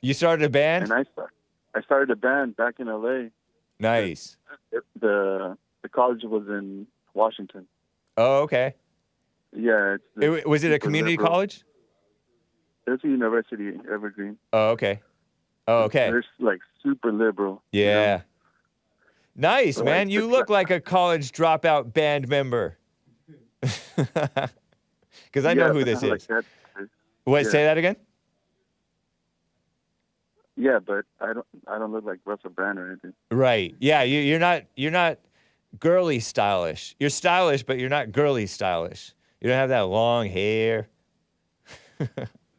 You started a band? And I started a band back in L.A. Nice. The college was in Washington. Oh, okay. Yeah. Was it a community college? It's a university, Evergreen. Oh, okay. Oh, okay. They're like super liberal. Yeah. You know? Nice, So man. You look like a college dropout band member. Because I know who this is. Like What? Yeah. Say that again? Yeah, but I don't look like Russell Brand or anything. Right. Yeah. You're not girly stylish. You're stylish, but you're not girly stylish. You don't have that long hair.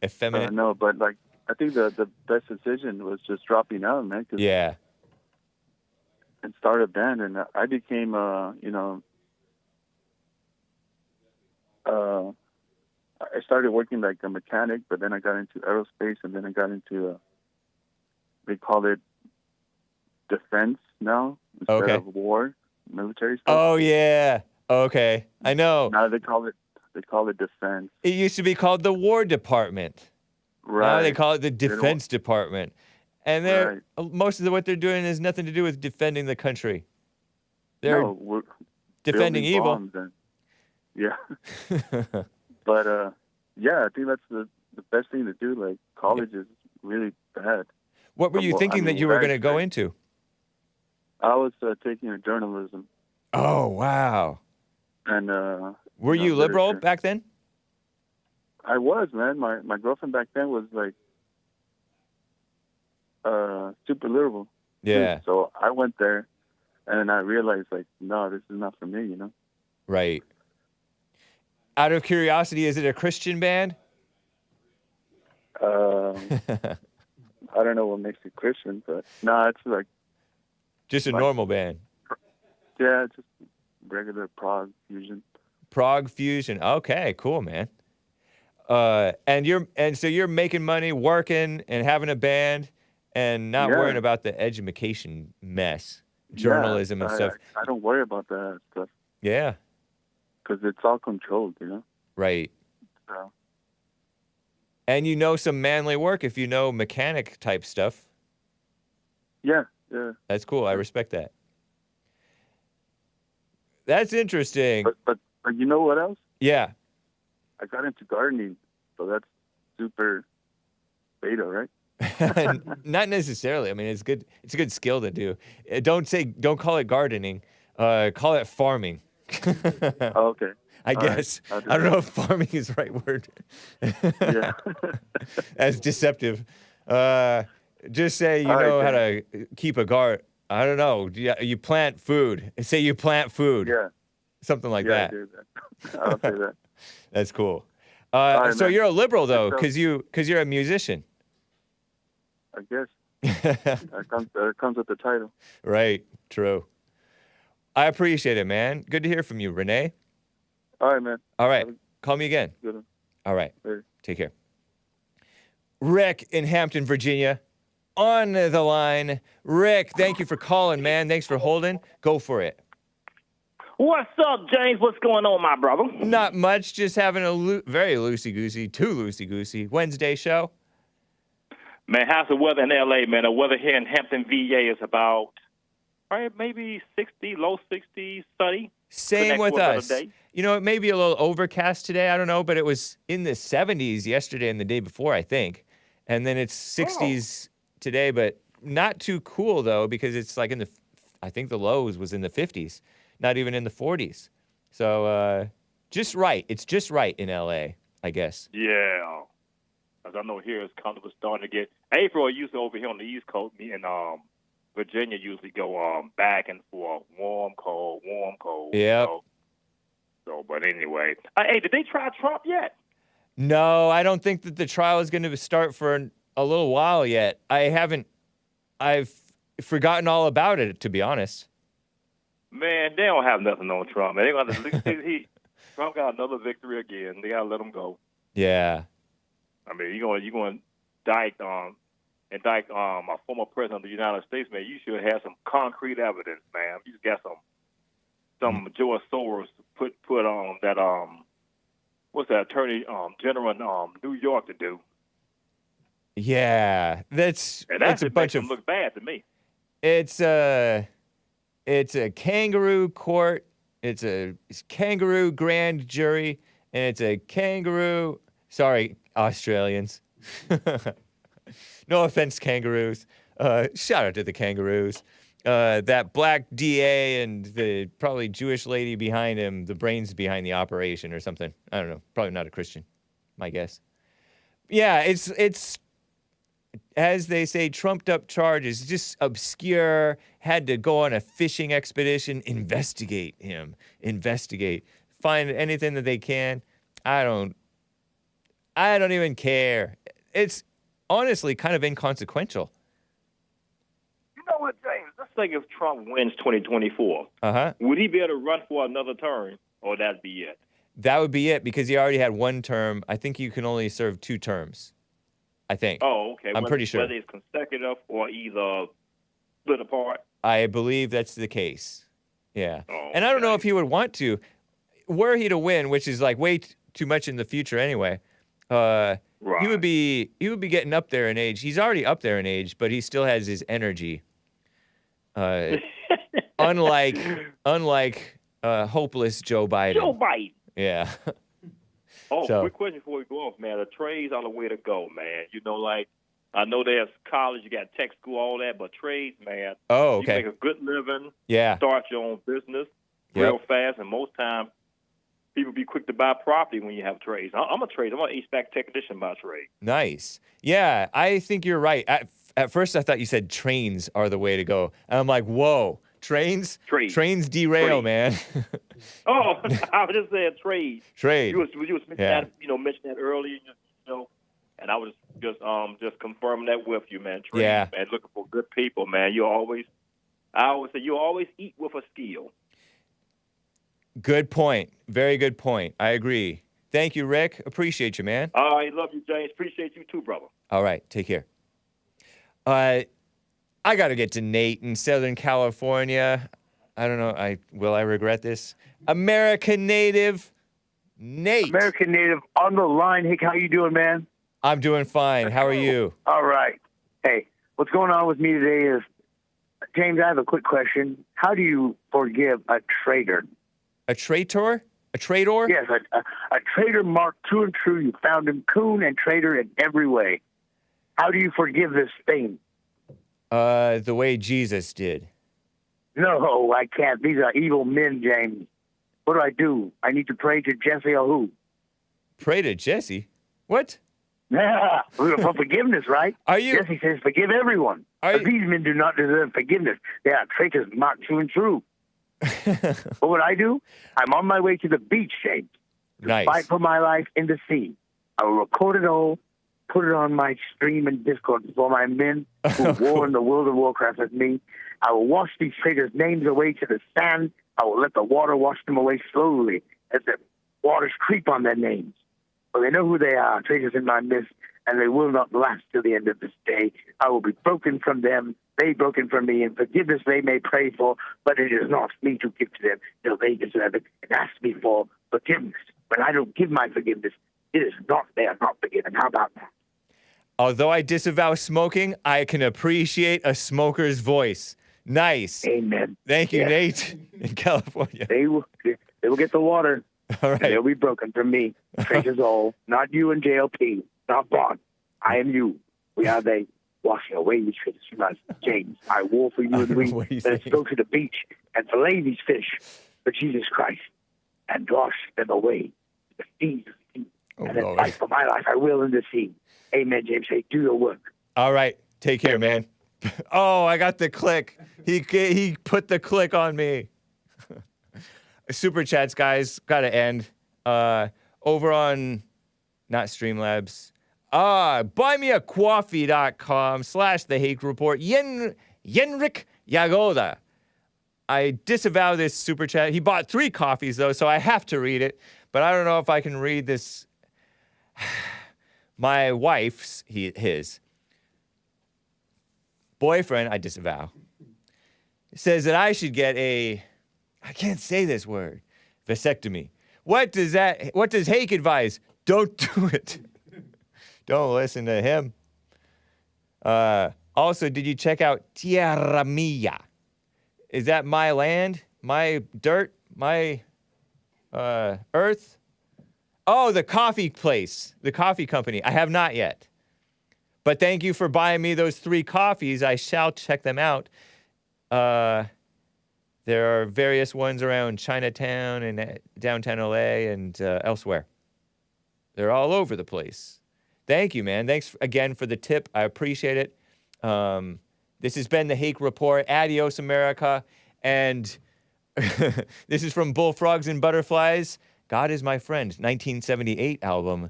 Effeminate. No, but like I think the best decision was just dropping out, man. Yeah. And start a band, and I became, I started working like a mechanic, but then I got into aerospace, and then I got into, they call it defense now instead of war, military stuff. Oh yeah. Okay. I know. Now they call it defense. It used to be called the War Department. Right. Now they call it the Defense Department. And most of what they're doing has nothing to do with defending the country. They're we're defending evil. Yeah. But Yeah, I think that's the best thing to do. Like, college is really bad. What were you thinking that you were going to go into? I was taking journalism. Oh, wow. And were you liberal back then? I was, man. My girlfriend back then was like super liberal. Yeah. So I went there, and I realized, like, no, this is not for me, you know? Right. Out of curiosity, is it a Christian band? I don't know what makes it Christian, but no, it's like just a normal band. Yeah, just regular prog fusion. Prog fusion. Okay, cool, man. And so you're making money, working, and having a band, and not worrying about the education mess, journalism and stuff. I don't worry about that stuff. Yeah. Because it's all controlled, you know. Right. So. And you know some manly work if you know mechanic type stuff. Yeah. That's cool. I respect that. That's interesting. But you know what else? Yeah. I got into gardening, so that's super beta, right? Not necessarily. I mean, it's good. It's a good skill to do. Don't call it gardening. Call it farming. Oh, okay. I guess. I don't know if farming is the right word. Yeah. That's deceptive. Just say you know how to keep a garden. I don't know. You plant food. Say you plant food. Yeah. Something like that. I do that. I'll say that. That's cool. Right, so man. you're a liberal though, because you're a musician. I guess. that comes with the title. Right. True. I appreciate it, man. Good to hear from you, Renee. All right, man. All right. Call me again. Good one. All right. Later. Take care. Rick in Hampton, Virginia, on the line. Rick, thank you for calling, man. Thanks for holding. Go for it. What's up, James? What's going on, my brother? Not much. Just having a very loosey-goosey, too loosey-goosey Wednesday show. Man, how's the weather in L.A., man? The weather here in Hampton, VA is about maybe 60, low 60s, sunny. Same with us. You know, it may be a little overcast today. I don't know, but it was in the 70s yesterday and the day before, I think. And then it's 60s today, but not too cool, though, because it's like I think the lows was in the 50s, not even in the 40s. So just right. It's just right in L.A., I guess. Yeah. As I know here, it's kind of starting to get... April usually over here on the East Coast, me and Virginia usually go back and forth, warm, cold. Yeah. So, but anyway. Hey, did they try Trump yet? No, I don't think that the trial is going to start for a little while yet. I've forgotten all about it, to be honest. Man, they don't have nothing on Trump. Man, Trump got another victory again. They got to let him go. Yeah. I mean, you're going to indict a former president of the United States, man. You should have some concrete evidence, man. You just got some George Soros put on that what's that Attorney General in New York to do. Yeah, that's a bunch of look bad to me. It's a kangaroo court. It's kangaroo grand jury, and it's a kangaroo. Sorry, Australians. No offense, kangaroos. Shout out to the kangaroos. That black DA and the probably Jewish lady behind him, the brains behind the operation or something. I don't know. Probably not a Christian, my guess. Yeah, it's as they say, trumped up charges, just obscure, had to go on a fishing expedition, investigate him, find anything that they can. I don't even care. It's honestly kind of inconsequential. You know what, James? Let's think if Trump wins 2024. Uh-huh. Would he be able to run for another term, or that'd be it? That would be it, because he already had one term. I think you can only serve 2 terms. I think. Oh, okay. I'm pretty sure. Whether it's consecutive or either split apart? I believe that's the case. Yeah. Oh, and I don't know if he would want to. Were he to win, which is like way too much in the future anyway, right. he would be getting up there in age. He's already up there in age, but he still has his energy. Unlike hopeless Joe Biden. Joe Biden. Yeah. Quick question before we go off, man. The trades are the way to go, man. You know, like, I know there's college, you got tech school, all that, but trades, man. Oh, okay. You can make a good living. Yeah. Start your own business real fast, and most times people be quick to buy property when you have trades. I'm a trader. I'm an HVAC technician by trade. Nice. Yeah, I think you're right. At first, I thought you said trains are the way to go. And I'm like, whoa, trains? Trains derail, man. Oh, I was just saying trade. Trade. You was mentioning that earlier, and I was just confirming that with you, man. Trade, man, looking for good people, man. I always say you always eat with a skill. Good point. Very good point. I agree. Thank you, Rick. Appreciate you, man. All right, love you, James. Appreciate you too, brother. All right, take care. I got to get to Nate in Southern California. I don't know. Will I regret this? American Native Nate. American Native on the line. Hey, how you doing, man? I'm doing fine. How are you? All right. Hey, what's going on with me today is, James, I have a quick question. How do you forgive a traitor? A traitor? A traitor? Yes, a traitor marked true and true. You found him coon and traitor in every way. How do you forgive this thing? The way Jesus did. No, I can't. These are evil men, James. What do? I need to pray to Jesse or who? Pray to Jesse? What? Yeah, for forgiveness, right? Are you? Jesse says forgive everyone. But these men do not deserve forgiveness. They are traitors marked true and true. What do? I'm on my way to the beach, James. To fight for my life in the sea. I will record it all, put it on my stream and Discord for my men who war in the World of Warcraft with me. I will wash these traitors' names away to the sand. I will let the water wash them away slowly as the waters creep on their names. For they know who they are, traitors in my midst, and they will not last till the end of this day. I will be broken from them, they broken from me, and forgiveness they may pray for, but it is not me to give to them till they deserve it and ask me for forgiveness. When I don't give my forgiveness, it is not they are not forgiven. How about that? Although I disavow smoking, I can appreciate a smoker's voice. Nice. Amen. Thank you, Nate, in California. They will get the water. All right. They'll be broken from me. Traitors all, not you and JLP, not Bond. I am you. We are they. Washing away these traitors from us. James, I war for you and we. Let's go to the beach and fillet these fish for Jesus Christ and wash them away to the seas of the sea. And then fight for my life I will in the sea. Amen, James. Say, do your work. All right. Take care, man. Oh, I got the click. He put the click on me. Super chats, guys. Got to end. Over on, not Streamlabs. buymeacoffee.com/The Hake Report. Yenrik Yagoda. I disavow this super chat. He bought 3 coffees, though, so I have to read it. But I don't know if I can read this. My wife's, his boyfriend, I disavow, says that I should get I can't say this word, vasectomy. What does Hake advise? Don't do it. Don't listen to him. Also, did you check out Tierra Mia? Is that my land, my dirt, my earth? Oh, the coffee place, the coffee company. I have not yet. But thank you for buying me those 3 coffees. I shall check them out. There are various ones around Chinatown and downtown LA and elsewhere. They're all over the place. Thank you, man. Thanks again for the tip. I appreciate it. This has been the Hake Report. Adios, America. And this is from Bullfrogs and Butterflies. God is My Friend, 1978 album.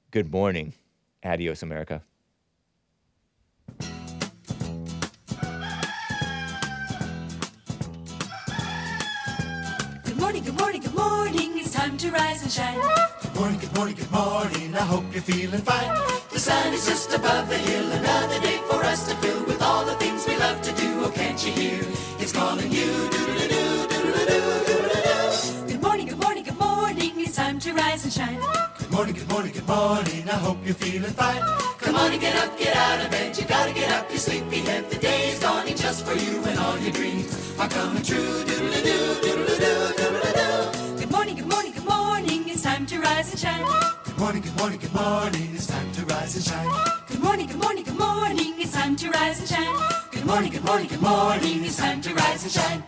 Good morning. Adios, America. Good morning, good morning, good morning. It's time to rise and shine. Good morning, good morning, good morning. I hope you're feeling fine. The sun is just above the hill. Another day for us to fill with all the things we love to do. Oh, can't you hear? It's calling you. Doodle-doo, doodle-doo, doodle-doo. Good morning, good morning, good morning. It's time to rise and shine. Good morning, good morning, good morning. I hope you're feeling fine. Come on and get up, get out of bed. You gotta get up, you sleepyhead. The day is dawning just for you, and all your dreams are coming true. Doodle-doo, doodle-doo, doodle-doo. Good morning, good morning, good morning. It's time time to rise and shine. Good morning, good morning, good morning, it's time to rise and shine. Good morning, good morning, good morning, it's time to rise and shine. Good morning, good morning, good morning, it's time to rise and shine.